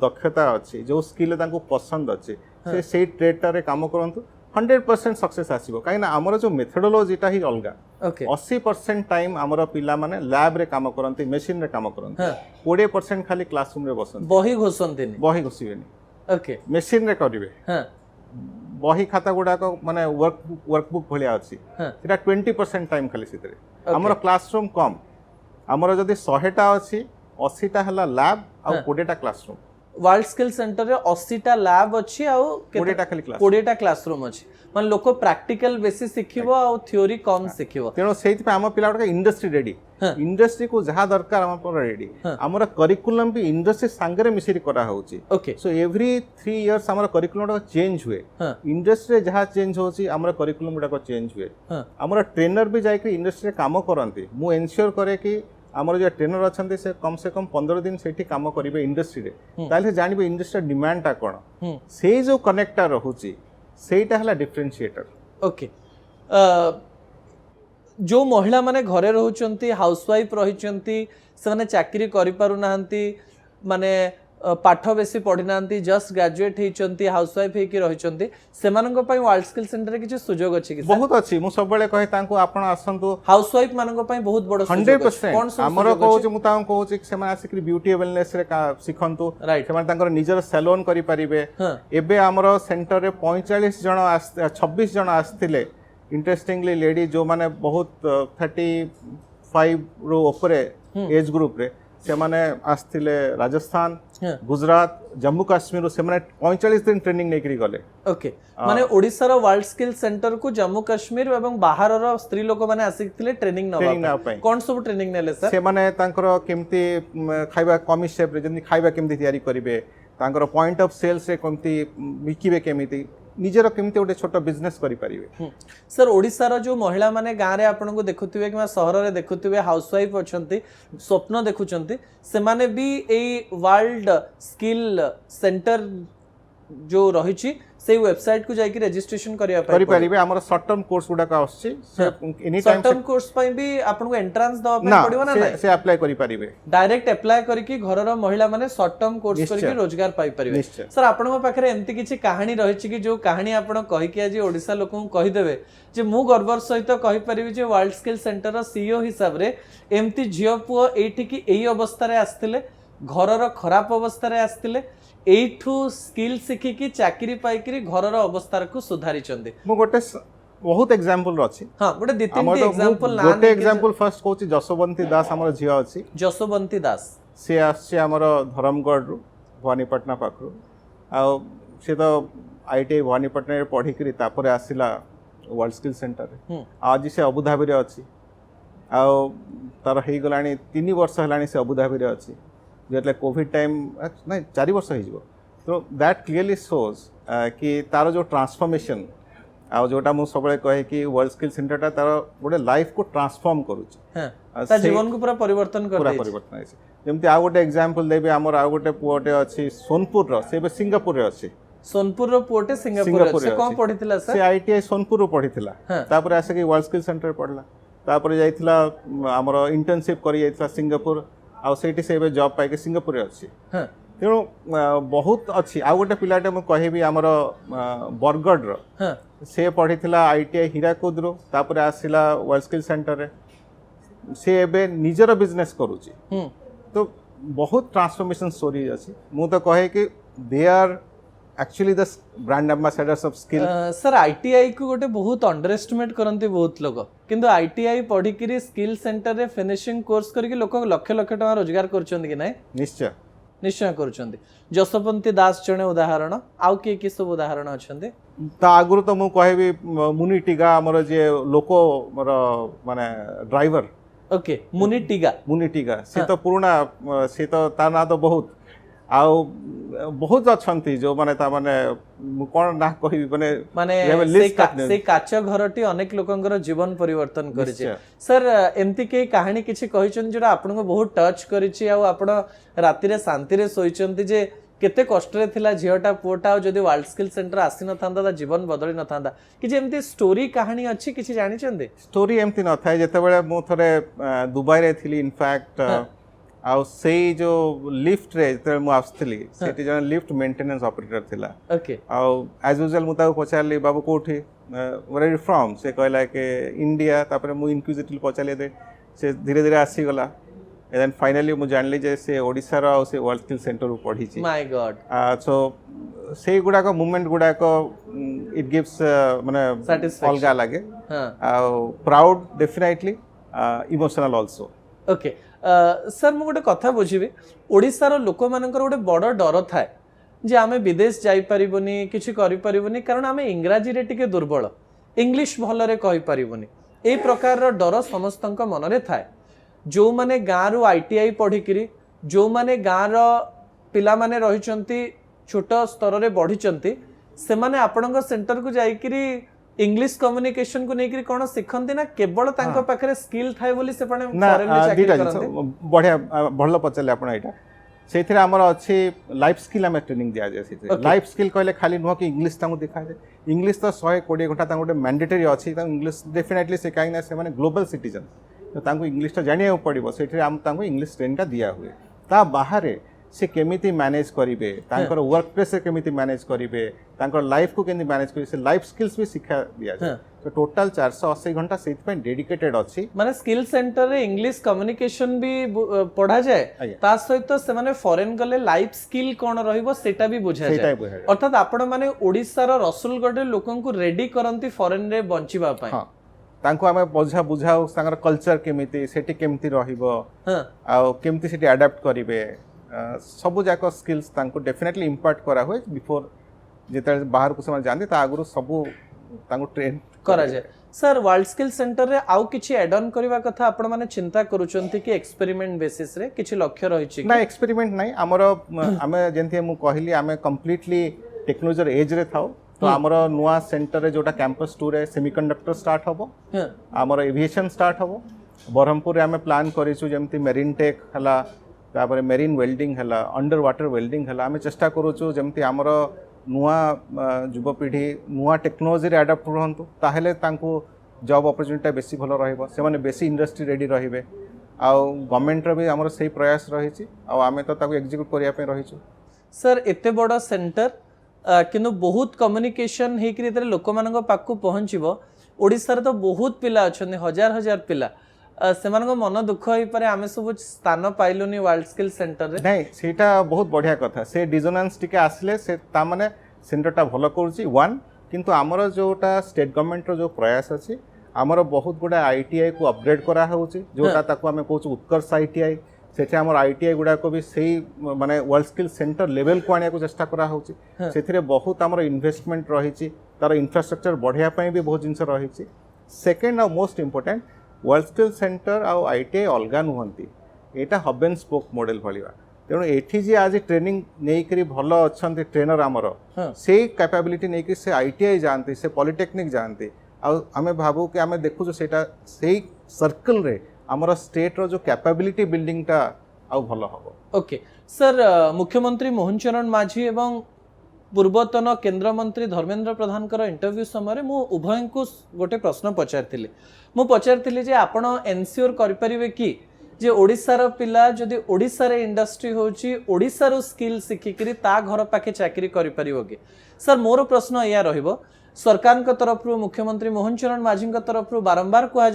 दक्षता अछि जो स्किल तांको पसंद अछि से ट्रेड रे काम करंतु 100% सक्सेस आसीबो काई ना हमर जो मेथोडोलॉजी ता ही अलगा ओके 80% टाइम हमर पिला माने लैब रे काम करंती मशीन रे काम करंती 20% खाली क्लासरूम रे बसंती बही घोसंतीनी बही घोसिबेनी ओके मशीन रे करिवे हां बही खाता गुडा को माने वर्कबुक भलिया अछि सेटा 20% टाइम खाली सितरे हमर क्लासरूम कम हमर जदी 100 टा अछि 80 टा हला लैब आ 20 टा क्लासरूम वर्ल्ड स्किल सेंटर रे 80 टा लैब अछि आ 20 टा खाली क्लास 20 टा क्लासरूम अछि मान लोक प्रैक्टिकल बेसिस सिखिबो आ थ्योरी कम सिखिबो तेनो सेति पे हम पिला इंडस्ट्री रेडी इंडस्ट्री को जहा दरकार हम पर रेडी हमर करिकुलम भी इंडस्ट्री संगरे मिसिरी करा होची ओके सो एवरी 3 इयर्स हमर करिकुलम चेंज हुए इंडस्ट्री जहा चेंज होची हमर करिकुलम गुडा को चेंज हुए हमर ट्रेनर भी जाय के इंडस्ट्री काम करंती मु एन्श्योर करे कि हमर जो ट्रेनर अछंती से कम 15 दिन सेठी काम करिवे इंडस्ट्री रे ताले जानिबे इंडस्ट्री डिमांड ता कोन से जो कनेक्टर रहूची सेटा हला डिफरेंशिएटर ओके जो महिला माने घरे रहउचंती हाउसवाइफ रहिचंती से माने चाकरी करि पारु नाहंती माने पाठ बेसी पढ़ी नांती जस्ट ग्रेजुएट हेचंती हाउसवाइफ हे कि रहिचंती सेमानक पई वर्ल्ड स्किल सेंटर रे किछ सुजोग अछि कि बहुत अछि मु सब बेले कहे तांको आपण आसंतु हाउसवाइफ मानक पई बहुत बड़ सुजोग अछि 100% हमर कहउछि मु तांको कहउछि कि सेमा आसिकरी ब्यूटी वेलनेस रे सिखंतु सेमान तांकर निजर सैलून करि परिबे एबे हमर सेंटर रे 45 जण 26 जण आस्थिले इंटरेस्टिंगली लेडी जो माने बहुत 35 रो ऊपरे एज ग्रुप रे से माने आस्थिले राजस्थान गुजरात जम्मू काश्मीर से माने 45 दिन ट्रेनिंग नै करी गले ओके माने ओडिसा रो वर्ल्ड स्किल सेंटर को जम्मू काश्मीर एवं बाहर रो स्त्री लोक माने आसिकथिले ट्रेनिंग नबा कोन सब ट्रेनिंग नेले सर से माने तांकर केमती खाइबा कमी शेप रे जनी खाइबा केमती तयारी करिवे तांकर पॉइंट ऑफ सेल्स रे केमती बिकिबे केमिति निजर केमती गोटे छोट बिजनेस करि परिबे सर ओडिसा रो जो महिला माने गां रे आपन को देखुथिबे कि शहर रे देखुथिबे हाउसवाइफ अछंती स्वप्न देखुचंती से माने भी ए वर्ल्ड स्किल सेंटर जो रहिछि से वेबसाइट को जाई कि रजिस्ट्रेशन करिया परिबे हमर शॉर्ट टर्म कोर्स गुडा का आछि any time short term course पई भी आपन को एंट्रेंस दवा पय पड़िबो ना से अप्लाई करि परिबे डायरेक्ट अप्लाई करि कि घर रो महिला माने शॉर्ट टर्म कोर्स करि कि रोजगार पाई परिबे सर आपन को पाखरे एम्ति किछि कहानी रहिछि कि जो कहानी आपन कहि कि आज ओडिसा लोकन को कहि देबे जे मु गर्वर सहित कहि परिबे जे वर्ल्ड स्किल सेंटर रो सीईओ हिसाब रे एम्ति झियो पुओ एठी कि एई अवस्था रे आस्थिले घर रो खराब अवस्था रे आस्थिले एठू स्किल सिखी की चाकरी पाई करी घर रो अवस्था को सुधारी चंदे मु गोटे बहुत एग्जांपल अछि हां गोटे दि तीन एग्जांपल ना गोटे एग्जांपल फर्स्ट कहूची जसवंती दास हमर झिया अछि जसवंती दास से आछि हमर धरमगढ़ रु भवानीपटना पाखरु आ से तो आईटीआई भवानीपटना रे पढी करी तापर आसिला वर्ल्ड स्किल सेंटर रे आज से अबुधाबी रे अछि आ तार हेई गलानी 3 वर्ष हलानी से अबुधाबी रे अछि जेतले कोविड टाइम नहीं 4 वर्ष हो तो दैट क्लियरली शोज कि तार जो ट्रांसफॉर्मेशन आ जोटा मु सबले कहे कि वर्ल्ड स्किल सेंटर ता तार गोटे लाइफ को ट्रांसफॉर्म करूची हां ता जीवन को पूरा परिवर्तन कर दै परिवर्तन है जेमति आ गोटे एग्जांपल देबे हमर आ गोटे पुओटे अछि सोनपुर रो से सिंगापुर रे अछि सोनपुर रो पुओटे सिंगापुर से कोन पढितला सर से आईटीआई सोनपुर रो पढितला तापर आसे कि वर्ल्ड स्किल सेंटर पढला तापर जाइतला हमर इंटर्नशिप करि जाइतला सिंगापुर आ सेठी से एबे जॉब पाई के सिंगापुर रे अछि हां तेणु बहुत अच्छी आ गोटे पिलाटे मु कहबी हमर बरगढ़ रो से पढ़िथिला आईटीआई हीराकुद रो तापर आसिला वर्ल्ड स्किल सेंटर रे से एबे निजर बिजनेस करूची तो बहुत ट्रांसफॉर्मेशन स्टोरी अच्छी मु तो कहे कि they are actually the brand ambassadors of skill. Sir ITI को गोटे बहुत अंडर एस्टिमेट करती बहुत लोग किंतु आईटीआई पढ़िकी स्किल सेंटर रे फिनिशिंग कोर्स करके लोक लक्ष लक्ष टका रोजगार करछन कि नहीं? निश्चय निश्चय करुछन। जसवंती दास जने उदाहरण आउ किए सब उदाहरण अछंते ता आगुरु तो मु कहबी मुनि टीगा हमर जे लोको मोर माने ड्राइवर ओके मुनि टीगा से तो पुराना से तो ता ना तो बहुत आउ बहुत अच्छी जो माने ता माने कौन ना कहि माने से काच घरटी अनेक लोकंकर जीवन परिवर्तन करिছে। सर एमती के कहानी किछि कहिछन जोटा आपनको बहुत टच करिछि आ आपण राति रे शांति रे सोइछन्ति जे केते कष्ट रे थिला झियोटा पुओटा जदि वर्ल्ड स्किल सेंटर आसी न थांदा जीवन बदली न थांदा कि एमती स्टोरी कहानी अछि किछि जानि छन्ते? स्टोरी एमती न थाए जेते बेले मु थरे दुबई रे थिली इनफैक्ट आउ से जो लिफ्ट रे जेते मु आस्थिली सेठी जन लिफ्ट मेंटेनेंस ऑपरेटर थिला। ओके आउ एज यूजुअल मु ताको पचारली बाबू कोठी वेयर आर यू फ्रॉम से कहला के इंडिया तापर मु इनक्विजिटिव पचारले दे से धीरे धीरे आसी गला एंड देन फाइनली मु जानली जे से ओडिसा रो से वर्ल्ड स्किल सेंटर उ पढी छी। माय गॉड सो से गुडा को मूवमेंट गुडा को इट गिव्स माने अलगा लागे आउ proud definitely emotional also. Okay sir मु गोटे कथा बुझिबी ओडिसा रो लोक मानकर गोटे बड़ डर थाए जे आमे विदेश जाई परिबोनी किछि करि परिबोनी कारण आमे इंग्रजी रे टिके दुर्बल इंग्लिश भल रे कहि परिबोनी ए प्रकार रो डर समस्तंक मन रे थाए। जो माने गाँ रु आईटीआई पढ़िकिरी जो माने गाँ रो पिला माने रहिचंती छोट स्तर रे बढ़िचंती से माने आपनक सेंटर को जाईकिरी इंग्लिश कम्युनिकेशन को नेकरी कोन सिखंती ना केवल तांको पाखरे स्किल थाए बोली से पणे फॉरेन में चाकरी करंती? बढ़िया भल पचले आपण एटा सेथिरे हमर अछि लाइफ स्किल हम ट्रेनिंग दिया जाय सेथिरे लाइफ स्किल कहले खाली नुह कि इंग्लिश तांको दिखा दे इंग्लिश तो 120 घंटा तांको मैंडेटरी अछि तांको इंग्लिश डेफिनेटली से काई ना से माने ग्लोबल सिटीजन तो तांको इंग्लिश तो जानिया पड़िबो सेथिरे हम तांको इंग्लिश ट्रेनिंग का दिया हुए ता बाहरे से केमिति मैनेज करिवे तांकर वर्क प्लेस से केमिति मैनेज करिवे तांकर लाइफ को केमिति मैनेज करिवे से लाइफ स्किल्स भी शिक्षा दिया जाय। तो टोटल 480 घंटा सेथ पे डेडिकेटेड अछि माने स्किल सेंटर रे इंग्लिश कम्युनिकेशन भी पढ़ा जाय ता सहित से माने फॉरेन गले लाइफ स्किल कोन रहिबो सेटा भी बुझा जाय अर्थात आपण माने ओडिसा रो रसुलगढ़ रे लोकन को रेडी करंती फॉरेन रे बंचिबा पय। हां तांको हमें बुझाऊ तांकर कल्चर केमिति सेठी केमिति रहिबो आ केमिति सेठी अडॉप्ट करिवे सब जाक स्किल्स तांको डेफिनेटली इंपार्ट करा हुए बिफोर जेता बाहर को समय जानते ता आगुरु सब तांको ट्रेन करा जाय। सर वर्ल्ड स्किल सेंटर रे आउ किछि ऐड ऑन करबा कथा आपण माने चिंता करूचंती कि एक्सपेरिमेंट बेसिस रे किछि लक्ष्य रहि छि ना? एक्सपेरिमेंट नाही हमरो हमें जेंति मु कहली हमें कंप्लीटली टेक्नोलॉजी एज रे थाउ तो हमरो नुवा सेंटर रे जोटा कैंपस 2 रे सेमीकंडक्टर स्टार्ट हबो हमरो एविएशन स्टार्ट हबो बरहमपुर रे हमें प्लान करिछु जेंति मेरिन टेक हला तापर मेरिन वेल्डिंग हला अंडर वाटर वेल्डिंग हला हमें चेष्टा करूछु जेमति हमरो नुआ युवपीढ़ी नुआ टेक्नोलॉजी रे अडॉप्ट रहंतु ताहेले तांको जॉब अपॉर्चुनिटी बेसी भलो रहइबो से माने बेसी इंडस्ट्री रेडी रहिबे आ गवर्नमेंट रे भी हमरो सही प्रयास रहिछि आ हमें तो ताको एग्जीक्यूट करिया पे रहिछु। सर एते बड़ा सेंटर किनु बहुत कम्युनिकेशन हेकरी तरे लोक मानक पाकु पहुंचीबो ओडिसा रे तो बहुत पिला अछन हजार हजार पिला सेमानक मन दुख होई पारे आमे सब स्थान पाइलुनी वर्ल्ड स्किल सेंटर रे नहीं सेटा बहुत बढ़िया कथा से डिजोनेंस टिके आसले से ता माने सेंटरटा भलो करूची वन किंतु हमरो जोटा स्टेट गवर्नमेंट रो जो प्रयास अछि हमरो बहुत गुडा आईटीआई को अपग्रेड करा होउची जोटा ताको हमें कहूच उत्कर्ष आईटीआई सेठी हमर आईटीआई गुडा को भी सही माने वर्ल्ड स्किल सेंटर लेवल को आनिया को चेष्टा करा होउची सेथिरे बहुत हमरो इन्वेस्टमेंट रहिची तार इंफ्रास्ट्रक्चर बढ़िया पई भी बहुत जिंस रहिची। सेकंड और most important world skill centre आ आईटीआई अलगा नुहंती एटा हब एंड स्पोक मॉडल भलिवा तेणु एठी जे आज ट्रेनिंग नेइकरी भलो अछंती ट्रेनर हमरो से कैपेबिलिटी नेइकरी से आईटीआई जानती से पॉलिटेक्निक जानती आ हमें भाबू कि हमें देखु जो सेटा सेही सर्कल रे हमरो स्टेट रो जो कैपेबिलिटी बिल्डिंग ता आ भलो हबो। ओके सर मुख्यमंत्री मोहन चरण माझी एवं पूर्वतन केंद्र मंत्री धर्मेंद्र प्रधान कर इंटरव्यू समय मु उभय को गोटे प्रश्न पचारथिले मु पचारथिले जे आपण एनश्योर करि परिबे कि जे ओडिसा रो पिला जदि ओडिसा रे इंडस्ट्री होची ओडिसा रो स्किल सिखिकरी ता घर पाखे चाकरी करि परिबो कि? सर मोर प्रश्न या रहिबो सरकार तरफ मुख्यमंत्री मोहन चरण माझी तरफ बारंबार कह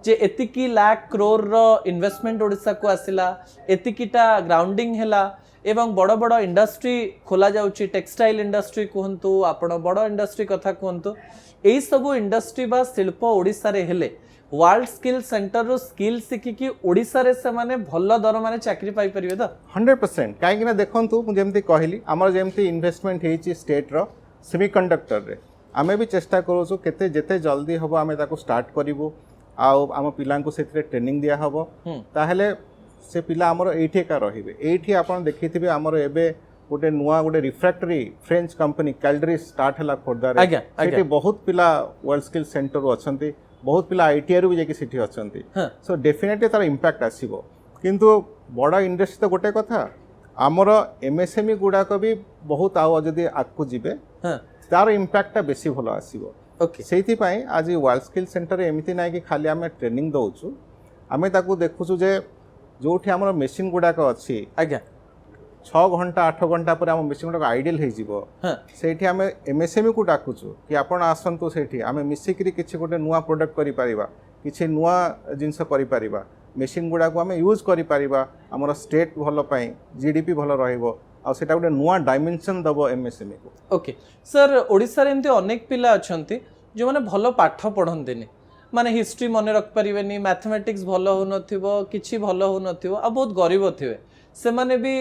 जे एतिकी लाख करोड़ रो इन्वेस्टमेंट ओडिशा को आसिला एतिकीटा ग्राउंडिंग हैला एवं बड़ बड़ इंडस्ट्री खोला जाउची टेक्सटाइल इंडस्ट्री कहतु आपण बड़ इंडस्ट्री कथा कहतु यही सब इंडस्ट्री बा शिल्प ओडिशा रे हेले वर्ल्ड स्किल सेंटर रो स्किल शिखिकी ओडिशा रे से माने भल दर माने चाकरी पाई परिबे त 100% काहेकि ना देखंतु मु जेमती कहली हमर जेमती इन्वेस्टमेंट हेची स्टेट रो सेमीकंडक्टर रे आमे भी चेष्टा करूछु केते जेते जल्दी हबो आमे ताको स्टार्ट करिवो आउ आम पिलांको सेथिरे ट्रेनिंग दिया हबो ताहेले से पिला हमर एठी का रहिबे एठी आपण देखिथिबे हमर एबे गोटे नुआ गोटे रिफ्रैक्टरी फ्रेंच कंपनी कैलडरी स्टार्ट हला खोर्धा रे सेठी बहुत पिला वर्ल्ड स्किल सेंटर अछंती बहुत पिला आईटीआर भी जाके सेठी अछंती सो डेफिनेटली तार इंपैक्ट आसीबो किंतु बड़ा इंडस्ट्री तो गोटे कथा हमर एमएसएमई गुडाक भी बहुत आउ जदी आकु जिबे तार इंपैक्ट बेसी भलो आसीबो ओके सेठी पई आज वर्ल्ड स्किल सेंटर एमिति नै कि खाली आमे ट्रेनिंग दउछु आमे ताकू देखुछु जे जोठी हमर मशीन गुडाक अछि आज्ञा 6 घंटा 8 घंटा पर हम मशीन गुडाक आइडियल हे जिवो सेठी आमे एमएसएमई को डाकुछु कि आपण आसंतु सेठी आमे मिसिकरी किछि गोटे नुआ प्रोडक्ट करि परिबा किछि नुआ जिंस करि परिबा मशीन गुडाक आमे यूज करि परिबा हमर स्टेट भलो पई जीडीपी भलो रहइबो आ सेटा गोटे नुआ डायमेंशन दबो एमएसएमई को ओके सर ओडिसा रे एमती अनेक पिला अछंती जो माने भलो पाठ पढंतेनी माने हिस्ट्री मने रख परिबेनी मैथमेटिक्स भलो हो नथिबो किछि भलो हो नथिबो आ बहुत गरीब थिबे से माने भी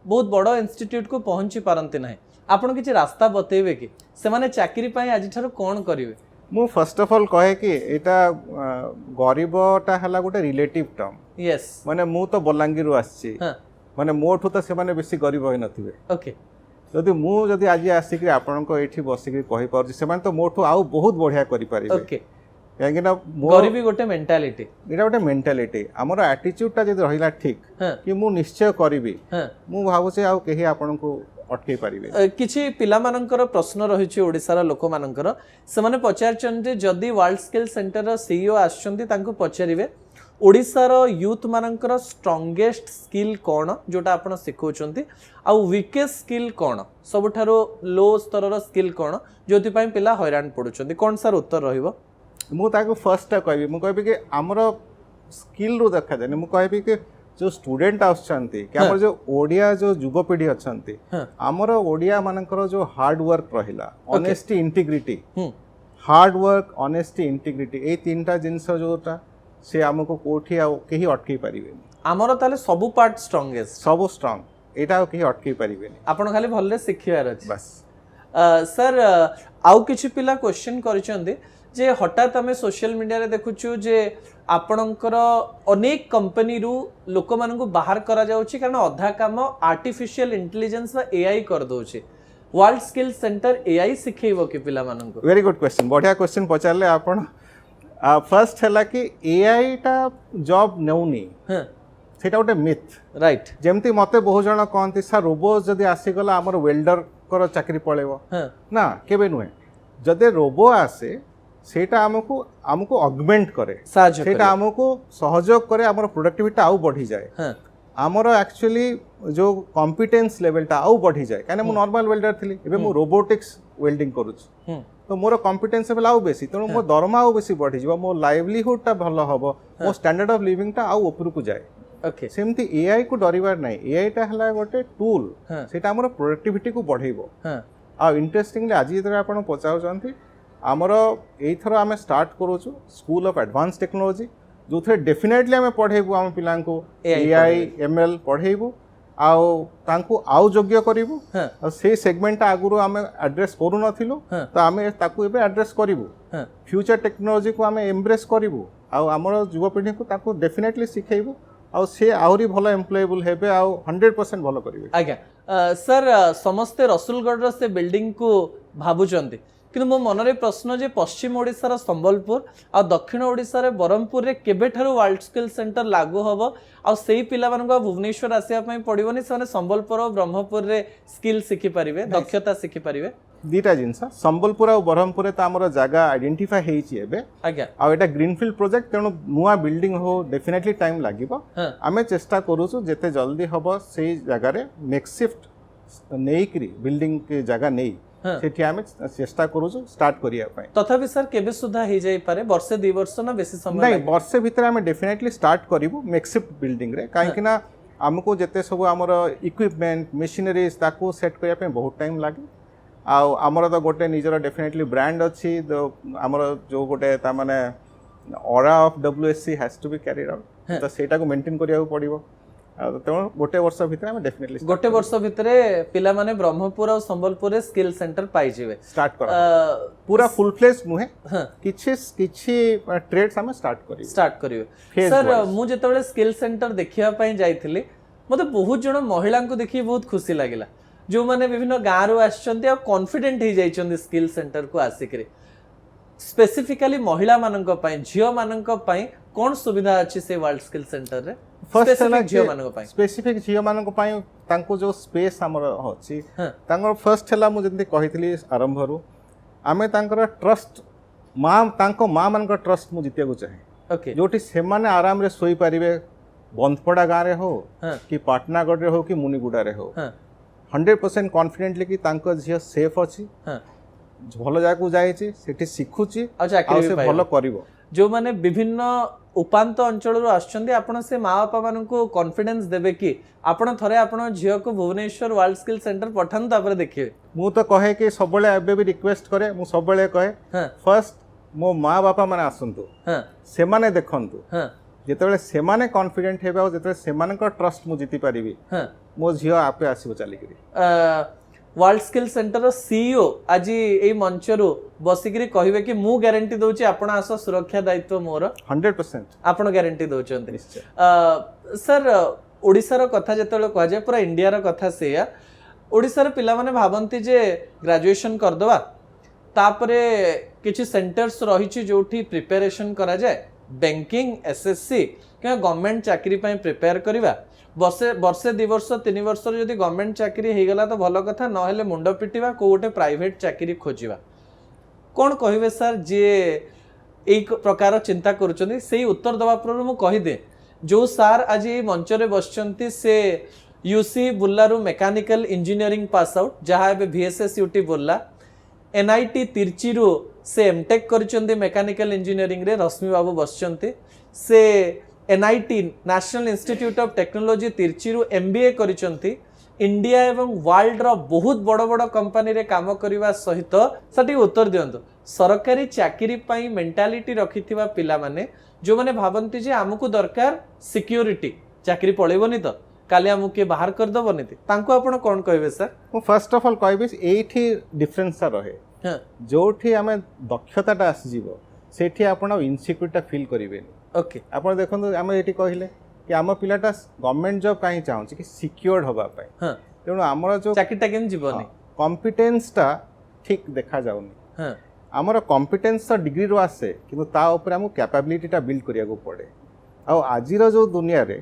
बहुत बड़ इंस्टीट्यूट को पहुंची पारंते नाही आपण किछि रास्ता बतेबे कि से माने चाकरी पई आजि थारो कोन करिवे मु फर्स्ट ऑफ ऑल कहे कि एटा गरीबटा हला गोटे रिलेटिव टर्म यस माने मु तो बलांगीर आछि माने मोठू तो से माने बेसी गरीब होई नथिबे ओके जदि मु जदि आज आसिक आपनको एठी बसिक कहि पारछि से माने तो मोठू आउ बहुत बढ़िया करि परिबे ओके काहेकि ना गरीबी गोटे मेंटालिटी एटा गोटे मेंटालिटी हमर एटीट्यूड टा जदि रहिला ठीक कि मु निश्चय करिबी मु भाबुछि आउ केही आपनको अटकै परिबे किछि पिला मानकर प्रश्न रहिछि ओडिसा लोक मानकर से माने पचारचन जे जदि वर्ल्ड स्किल सेंटर रो सीईओ आछंती तांको पचारिबे ओडिसा यूथ मानकर स्ट्रॉन्गेस्ट स्किल कौन जोटा आपण सिखौचंती आ वीकेस्ट स्किल कौन सबठारो लो स्तर रो स्किल कौन जोति पई पिला हैरान पडुचंती कोन सर उत्तर रहिबो मु ताको फर्स्ट कहबी मु कहबी कि हमरो स्किल रो देखा जाने मु कहबी कि जो स्टूडेंट आछंती कि हमर जो ओडिया जो युवपीढ़ी अछंती हमरो ओडिया मानकर जो हार्ड वर्क रहिला honesty integrity hard work honesty integrity ए तीनटा जिंस जोटा से हमको कोठी आ केही अटकै परिबेनी हमरो ताले सब पार्ट स्ट्रॉन्गेस्ट सब स्ट्रांग एटा केही अटकै परिबेनी आपण खाली भल्ले सिखियार अछि बस सर आउ किछि पिला क्वेश्चन करिसंती जे हठात आमे सोशल मीडिया रे देखुछु जे आपणकर अनेक कंपनी रु लोक मानकु बाहर करा जाउछि कारण अधा काम आर्टिफिशियल इंटेलिजेंस वा एआई कर दोछि वर्ल्ड स्किल सेंटर एआई सिखेइबो कि पिला मानकु वेरी गुड क्वेश्चन बढ़िया क्वेश्चन पचारले आपण फर्स्ट है कि एआई टा जॉब नेउनी सेटा गोटे मिथ राइट जेमती मते बहुत जण कहंती सर रोबो जदी आसी गला हमर वेल्डर कर चाकरी पळेबो ना केबे नुहे जदे रोबो आसे सेटा हमको ऑगमेंट करे सेटा हमको सहयोग करे हमर प्रोडक्टिविटी आउ बढ़ी जाए हमर एक्चुअली जो कॉम्पिटेंस लेवल टा आउ बढ़ी जाए काने मु नॉर्मल वेल्डर थिली एबे मु रोबोटिक्स वेल्डिंग करूछ तो मोर कॉम्पिटेंस लेवल आउ बेसी तेणु मो दरमा आउ बेसी बढ़ी जीव मो लाइवलीहुड टा भलो हबो मो स्टैंडर्ड ऑफ लिविंग टा आउ ऊपर को जाए ओके सेमती एआई को डरिवार नै एआई टा हला गोटे टूल सेटा हमर प्रोडक्टिविटी को बढ़ेइबो आ इंटरेस्टिंगली आज जेतरा आपण पचाउ चंती हमर एथरो आमे स्टार्ट करूछु स्कूल ऑफ एडवांस टेक्नोलॉजी जो थे डेफिनेटली आमे पढेइबो हम पिलां को एआई एमएल पढेइबो आउ तांको आउ योग्य करिवो आ से सेगमेंट आगुरो आमे एड्रेस करू नथिलो तो आमे ताकू एबे एड्रेस करिवो फ्यूचर टेक्नोलॉजी को आमे एम्ब्रेस करिवो आ हमर युवपीढ़ी को ताकू डेफिनेटली सिखेइबो आ से आउरी भलो एम्प्लॉयबल हेबे आ 100% भलो करिवे आज्ञा सर समस्ते रसुलगढ़ रो से बिल्डिंग को भाबुचंती किंतु मो मनरे प्रश्न जे पश्चिम ओडिसा संबलपुर आ दक्षिण ओडिसा रे बरहमपुर रे केबे ठारू वर्ल्ड स्किल सेंटर लागू हबो आ सेही पिला मानको भुवनेश्वर आसिया पई पडिबोनी से संबलपुर और ब्रह्मपुर रे स्किल सिखि परिबे दक्षता सिखि परिबे दीटा जिनसा संबलपुर और ब्रह्मपुर रे त हमर जागा आइडेंटिफाई हेछि एबे आज्ञा आ एटा ग्रीनफील्ड प्रोजेक्ट तेणु नुआ बिल्डिंग हो डेफिनेटली टाइम लागिबो आमे चेष्टा करूछु जेते जल्दी हबो सेही जागा रे मेकशिफ्ट नेइकरी बिल्डिंग के जागा नेई सेठी आमे चेष्टा करूछु स्टार्ट करिया पई तथापि सर केबे सुधा हे जाई पारे वर्षे 2 वर्ष ना बेसी समय नहीं वर्षे भीतर आमे डेफिनेटली स्टार्ट करिवु मेकशिफ्ट बिल्डिंग रे काहे कि ना हमको जते सब हमर इक्विपमेंट मशीनरीज ताको सेट करिया पे बहुत टाइम लागे आमर तो गोटे निजर डेफिनेटली ब्रांड अच्छी आमर जो गोटे ता माने aura of WSC has to be carried out तो सेटा को मेंटेन करिया पड़िबो तो गोटे वर्ष भीतर हम डेफिनेटली गोटे वर्ष भितरे पिला माने ब्रह्मपुर और संबलपुर रे स्किल सेंटर पाई जिवे स्टार्ट कर पूरा फुल फ्लेज नुहे किछि ट्रेड्स हम स्टार्ट करिवे सर मु जेतबेले स्किल सेंटर देखिया पई जाइथिली मते बहुत जण महिला को देखि बहुत खुशी लागिला जो माने विभिन्न गाँ रु आछन्ते आ कॉन्फिडेंट हे जाइछन्ते स्किल सेंटर को आसिकरे स्पेसिफिकली महिला मानक पई झियो मानक पई कोन सुविधा अछि से वर्ल्ड स्किल सेंटर रे फर्स्ट झियो मानक पई स्पेसिफिक झियो मानक पई तांको जो स्पेस हमर अछि तांको फर्स्ट हला मु जंती कहितली आरंभ रु आमे तांकर ट्रस्ट तांको मां मानक ट्रस्ट मु जितिया को चाहे ओके जोटी से माने आराम रे सोई परिबे बंदपड़ा गाँ रे हो कि पाटनागढ़ रे हो कि मुनिगुडा रे हो 100% कॉन्फिडेंटली कि तांको झियो सेफ अछि भल जाकू जाइछि सेठी सिखुछि आ से भल करिवो जो माने विभिन्न उपांत अंचल रु आछन्ते आपण से माँ बापा मानन को कॉन्फिडेंस देबे कि आपण थरे आपण झियो को भुवनेश्वर वर्ल्ड स्किल सेंटर पठान तापर देखिए मु तो कहे कि सबले एबे भी रिक्वेस्ट करे मु सबले कहे फर्स्ट मो माँ बापा माने आसंतु से माने देखंतु जेतेबेले से माने कॉन्फिडेंट हेबा जेतेबेले से माने को ट्रस्ट मु जीति परिबी मो झियो आपे आसीबो चली करी वर्ल्ड स्किल सेंटर सीईओ आज ए मंचरु बसिकरी कहिबे कि मु गारंटी दोची आपण आस सुरक्षा दायित्व मोर 100% आपण गारंटी दोचंती सर ओडिसा रो कथा जेतेबेले कह जाय पूरा इंडिया रो कथा सेया ओडिसा रो पिला माने भाबंती जे ग्रेजुएशन कर दवा तापरे किछि सेंटर्स रहिछि जोठी प्रिपरेशन करा जाय बैंकिंग एसएससी क्या गवर्नमेंट चाकरी पई प्रिपेयर करिवा वर्षे 2 वर्ष 3 वर्ष जदि गवर्नमेंट चाकरी हो गला तो भल कथा न हेले मुंड पिटिवा को गोटे प्राइवेट चाकरी खोजिवा कौन कहिबे सर जे एक प्रकार चिंता करूचंदी सेही उत्तर दवा पूर्व मु कहि दे जो सर आज मंच रे बसचंती से यूसी बुल्लारू मेकानिकल इंजीनियरिंग पास आउट जहाँ एबे VSS UT Burla NIT Trichy रु से एमटेक करिचंदी मेकानिकल इंजीनियरिंग रे रश्मि बाबू बसचंती से NIT national institute of technology Trichy रु MBA करिचंती इंडिया एवं वर्ल्ड रो बहुत बड़ बड़ कंपनी रे काम करबा सहित सटी उत्तर दियंतु सरकारी चाकरी पई मेंटालिटी रखिथिबा पिला माने जो माने भाबंती जे हमकु दरकार सिक्योरिटी चाकरी पळेबोनी तो काली हमकु के बाहर कर दबोनी तांको आपण कोन कहबे सर मु फर्स्ट ऑफ ऑल कहबे एठी डिफरेंस रहे जोठी हमें दक्षताटा आसी जीवो सेठी आपण इनसिक्योरिटी फील करिवेनी ओके आपण देखंतु हम एठी कहिले कि आम पिलाटा गवर्नमेंट जॉब काहे चाहूची कि सिक्योर्ड होबा पय तेणु आमर जो चाकरीटा केम जीवनी कॉम्पिटेंस टा ठीक देखा जाउनी आमर कॉम्पिटेंस तो डिग्री रो आसे किंतु ता ऊपर हमु कैपेबिलिटी टा बिल्ड करिया को पड़े आ आजिर जो दुनिया रे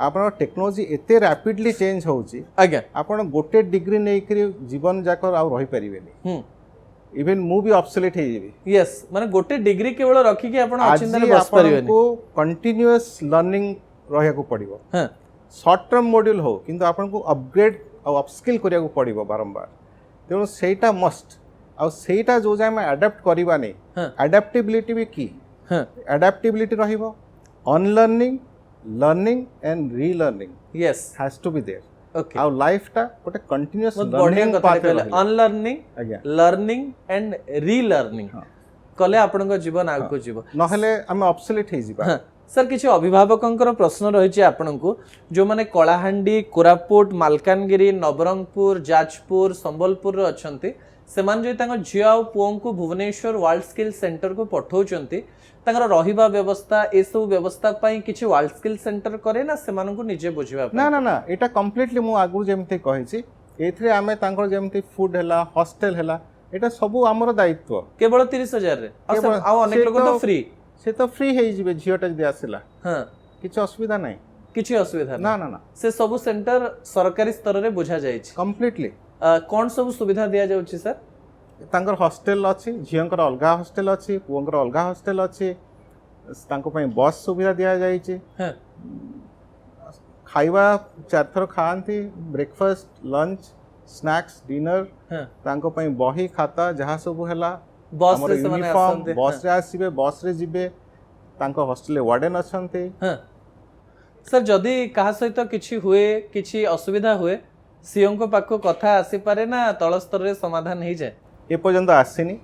आपण टेक्नोलॉजी एते रैपिडली चेंज होउची आज्ञा आपण गोटे डिग्री नै करी जीवन जाकर आ रही परिबेनी इवन मु भी ऑब्सोलेट हे जीवी यस माने गोटे डिग्री केवल रखी के आपण अचिंता रे बस परिबेनी को कंटीन्यूअस लर्निंग रहया को पड़िबो शॉर्ट टर्म मॉड्यूल हो किंतु आपण को अपग्रेड और अपस्किल करिया को पड़िबो बारंबार तेणु सेटा मस्ट आ सेटा जो जाय में अडॉप्ट करबा नै अडैप्टेबिलिटी भी की अडैप्टेबिलिटी रहिबो unlearning learning and relearning yes has to be there okay आ लाइफ टा गोटे continuous learning path unlearning learning and relearning कले आपण को जीवन आगु को जीव नहले हम ऑब्सोलेट हे जीवा सर किसी अभिभावकंकर प्रश्न रही आपको जो माने कलाहांडी कोरापुट मालकानगिरी नवरंगपुर जाजपुर संबलपुर अच्छे से जो झील आ पुओं को भुवनेश्वर वर्ल्ड स्किल सेंटर को पठाउछंती रहिबा व्यवस्था ए सब व्यवस्था पई किछि वर्ल्ड स्किल सेंटर करे ना से मानको निजे बुझिबा ना ना ना एटा कंप्लीटली मु आगु जेमते कहिछि एथरे आमे तांकर जेमते फूड हैला हॉस्टल हैला एटा सब हमर दायित्व केवल 30,000 रे आ अनेक लोग तो फ्री से तो फ्री हे जिवे झियोटा जदि आसिला हां किछि असुविधा नै किछि असुविधा ना ना ना से सब सेंटर सरकारी स्तर रे बुझा जाय छि कंप्लीटली कोन सब सुविधा दिया जाउ छि सर तांकर हॉस्टल अछि झियंकर अलगा हॉस्टल अछि पुंगर अलगा हॉस्टल अछि तांको पई बस सुविधा दिया जाय छि हां खाइबा चार थर खांती ब्रेकफास्ट लंच स्नैक्स डिनर तांको पई बही खाता जहाँ सब हैला बस हमर रे ସେମାନେ यूनिफॉर्म ଆସନ୍ତି। बस रे आसीबे बस रे जिबे तांको हॉस्टल वार्डन अछंते सर जदि कहा सहित किछि हुए किछि असुविधा हुए सीओ को पाखो कथा आसी पारे ना तल स्तर रे समाधान हो जाए ए पर्यंत आसीनी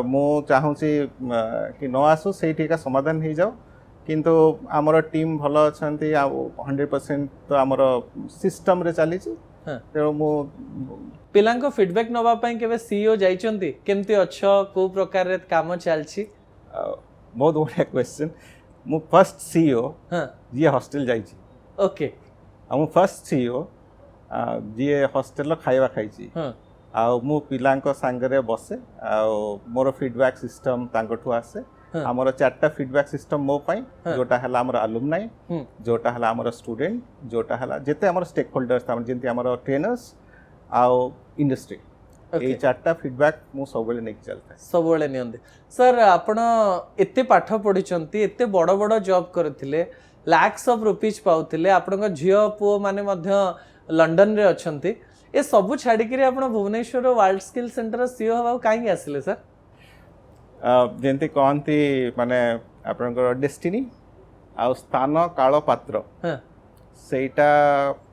मु चाहूची कि न आसु सेठी का समाधान हो जाओ किंतु आमर टीम भलो अछंती 100% तो आमर सिस्टम रे चली तेणु मु पिलांको फीडबैक नवा पई केबे सीईओ जाइचंती केमती अच्छो को प्रकार रे काम चलछि बहुत बढ़िया क्वेश्चन मु फर्स्ट सीईओ जी हॉस्टल जाइछि ओके मु फर्स्ट सीईओ जी हॉस्टल खाଇବା खाइछि आ मु पिलांको संगरे बसे आ मोर फीडबैक सिस्टम तांकोठु आसे हमर चारटा फीडबैक सिस्टम मो पई जोटा हला हमर अलुमनाई जोटा हला हमर स्टूडेंट जोटा हला जेते हमर स्टेक होल्डर्स हमर जेंति हमर ट्रेनर्स आ इंडस्ट्री ए चारटा फीडबैक मु सबले नै चलता सबले नियंदे सर आपण एते पाठ पढिचंती एते बड़ बड़ जॉब करथिले लैक्स ऑफ रुपीज पाउथिले आपनका झियो पुओ माने मध्य लंडन रे अछंती ए सब छाड़ी के आपण Bhubaneswar world skill centre CEO हवा काई आसिले सर जेंति कहती माने आपनकर डेस्टिनी आ स्थान काल पात्र सेटा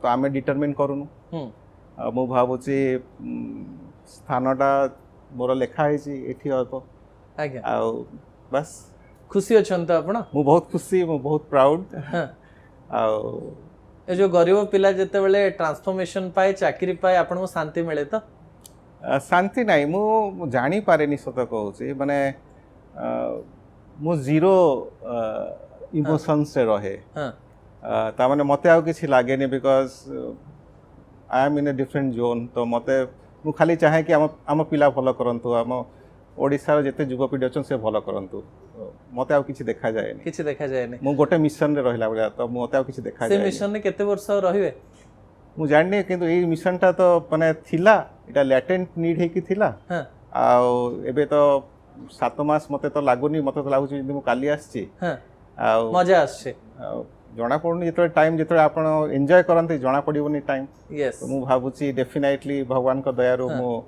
तो आमे डिटरमिन करूनु मु भाबुची स्थानटा मोर लेखा है एठी अल्प आज्ञा आ बस खुशी अछंत आपण मु बहुत खुशी मु बहुत प्राउड आ ए जो गरीब पिला जते बेले ट्रांसफॉर्मेशन पाए चाकरी पाए आपण को शांति मिले तो शांति नहीं मु जानी पारेनी सत कहूची माने मु जीरो इमोशन से रहे ता माने मते आ किछि लागेनी because I am in a different zone तो मते मु खाली चाहे कि आम पिला भल करंतु आम ओडिसा जेते युवपीढ़ी अच्छा से भल करंतु मते आ किछि देखा जाएनी किछि देखा जाएनी मु गोटे मिशन रे रहला बलिया तो मते आ किछि देखा से मिशन ने केते वर्ष रहिबे मु जाननी किंतु ए मिशन टा तो माने थिला एटा लैटेंट नीड हे कि थिला आ एबे तो 7 मास मते तो लागुनी मते तो लागुची मु काली आछी आ मजा आछे जना पड़नी जो टाइम जो आप एंजॉय करते जना पड़ोनी टाइम yes. तो मु भावुची डेफिनेटली भगवान को दयारु मु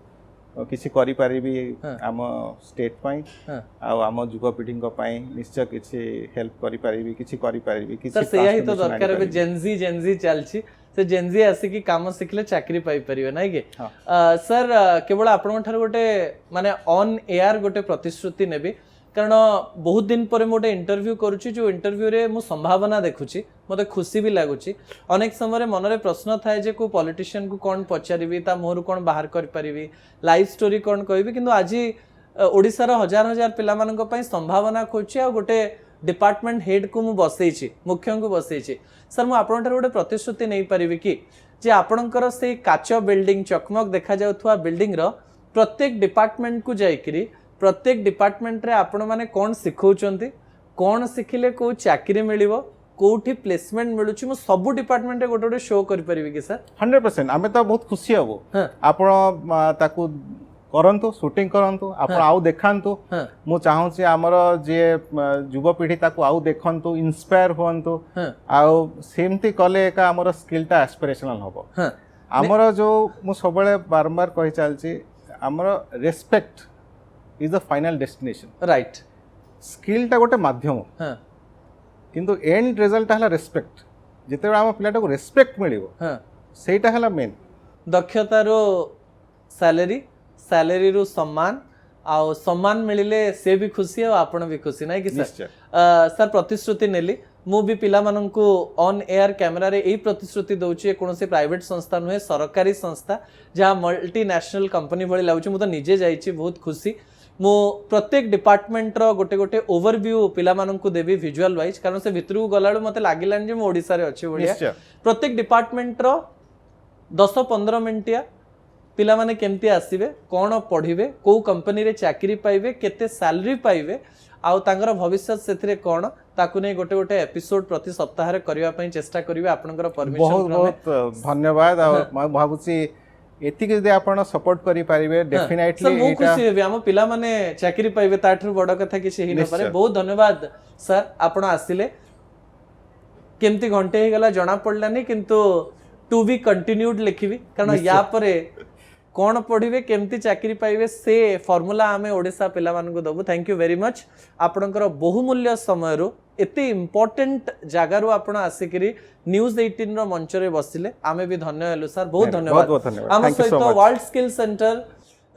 किसी करि परिबी आम स्टेट पई आम युवपीढ़ी निश्चय किसी हेल्प करि परिबी किसी करि परिबी किसी सर से यही तो दरकार है जेनजी चलछि से जेनजी आसी कि काम सिखले चाकरी पाई परिबे नै के सर केवल आपन ठार गोटे माने ऑन एयर गोटे प्रतिश्रुति नेबी कारण बहुत दिन पर मोटे इंटरव्यू करुच्ची जो इंटरव्यू रे मु संभावना देखुची मते खुशी भी लागुची अनेक समय मन रे प्रश्न थाए जे को पॉलिटिशियन को कोन पचारिबी ता मोहरु कोन बाहर कर परिबी लाइफ स्टोरी कोन कहबी किंतु आज ओडिसा रो हजार हजार पिला मानक पई संभावना खोची आ गोटे डिपार्टमेंट हेड को मु बसैछि मुख्य को बसैछि सर मु आपन ठार गोटे प्रतिश्रुति नै परिबी कि जे आपनकर से काच बिल्डिंग चकमक देखा जाउथवा बिल्डिंग रो प्रत्येक डिपार्टमेंट को जाइकरी प्रत्येक डिपार्टमेंट रे आपण माने कोन सिखौचंती कोन सिखिले को चाकरी मिलिबो कोठी प्लेसमेंट मिलुची मु सब डिपार्टमेंट रे गोटे गोटे शो कर परिबी कि सर 100% आमे तो बहुत खुशी हबो आपण ताकू करंतु शूटिंग करंतु आपण आउ देखांतु मु चाहू छी हमर जे युवपीढ़ी ताकू आउ देखंतु इंस्पायर होंतु आउ सेमती कले का हमर स्किलटा एस्पिरेशनल हबो हमर जो मु सबले बारंबार कहि चलची हमर respect is the final destination right skill टा गोटे माध्यम किंतु एंड रिजल्ट हला रेस्पेक्ट जेते हम पिलाटा को रेस्पेक्ट मिलिबो सेटा हला मेन दक्षता रो सैलरी रो सम्मान आ सम्मान मिलिले से भी खुशी आ आपण भी खुशी नै कि सर सर प्रतिश्रुति नेली मु भी पिला मानन को ऑन एयर कैमरा रे एई प्रतिश्रुति दउची कोनोसी प्राइवेट संस्था नुहे सरकारी संस्था जहाँ मल्टीनेशनल कंपनी भली लाउची मु तो निजे जाईची बहुत खुशी मु प्रत्येक डिपार्टमेंट रो गोटे गोटे ओवरव्यू पिला मानन को देबी विजुअल वाइज कारण से भितरु गलाडू मते लागिलान जे मु ओडिसा रे अछि बढिया प्रत्येक डिपार्टमेंट रो 10-15 मिनिटिया पिला माने केमती आसीबे कोन पढिबे को कंपनी रे चाकरी पाइबे केते सैलरी पाइबे आउ तांगर भविष्य सेथिरे कोन ताकु नै गोटे गोटे एपिसोड प्रति सप्ताह रे करिवा पई चेष्टा करिवे आपनकर परमिशन बहुत बहुत धन्यवाद आ म भाबुची एतिक जदि आपण सपोर्ट करि परिबे डेफिनेटली एटा सर खुशी हेबे हम पिला माने चाकरी पाइबे ताठर बड़ कथा किछि हि न पारे बहुत धन्यवाद सर आपण आसिले केमती घंटे हे गला जणा पडलानी किंतु टू बी कंटिन्यूड लिखिबी कारण या परे कौन पढ़े केमती चाकरी पाइबे से फॉर्मूला आमे ओडिशा पिला मानकु दबु। थैंक यू वेरी मच आपणकर बहुमूल्य समय रो एते इम्पोर्टेंट जगार आप आसिक न्यूज 18 रो मंच रे बसिले आमे भी धन्य हेलु सर बहुत धन्यवाद। आम सहित वर्ल्ड स्किल सेंटर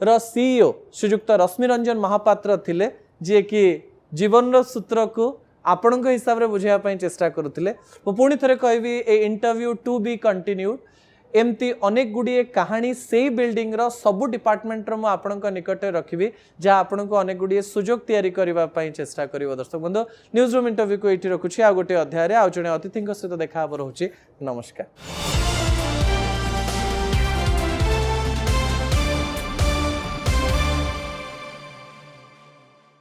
रो सीईओ श्रीयुक्त रश्मि रंजन महापात्र थिले जे कि जीवन रो सूत्र को आपण हिसाब से बुझाई चेष्टा करुले। पुणी थे कहबी ए इंटरव्यू टू बी कंटिन्यूड एमती अनेक गुड़िए कहानी से बिल्डिंग रो सबु डिपार्टमेंट रो आपण निकट रखी जहाँ आपण को अनेक गुड़िए सुजोग तैयारी करने चेष्टा कर। दर्शक बंधु न्यूज रूम इंटरव्यू को ये रखुच्छी आ गोटे अध्याय आउ जड़े अतिथि सहित देखा रोचे। नमस्कार।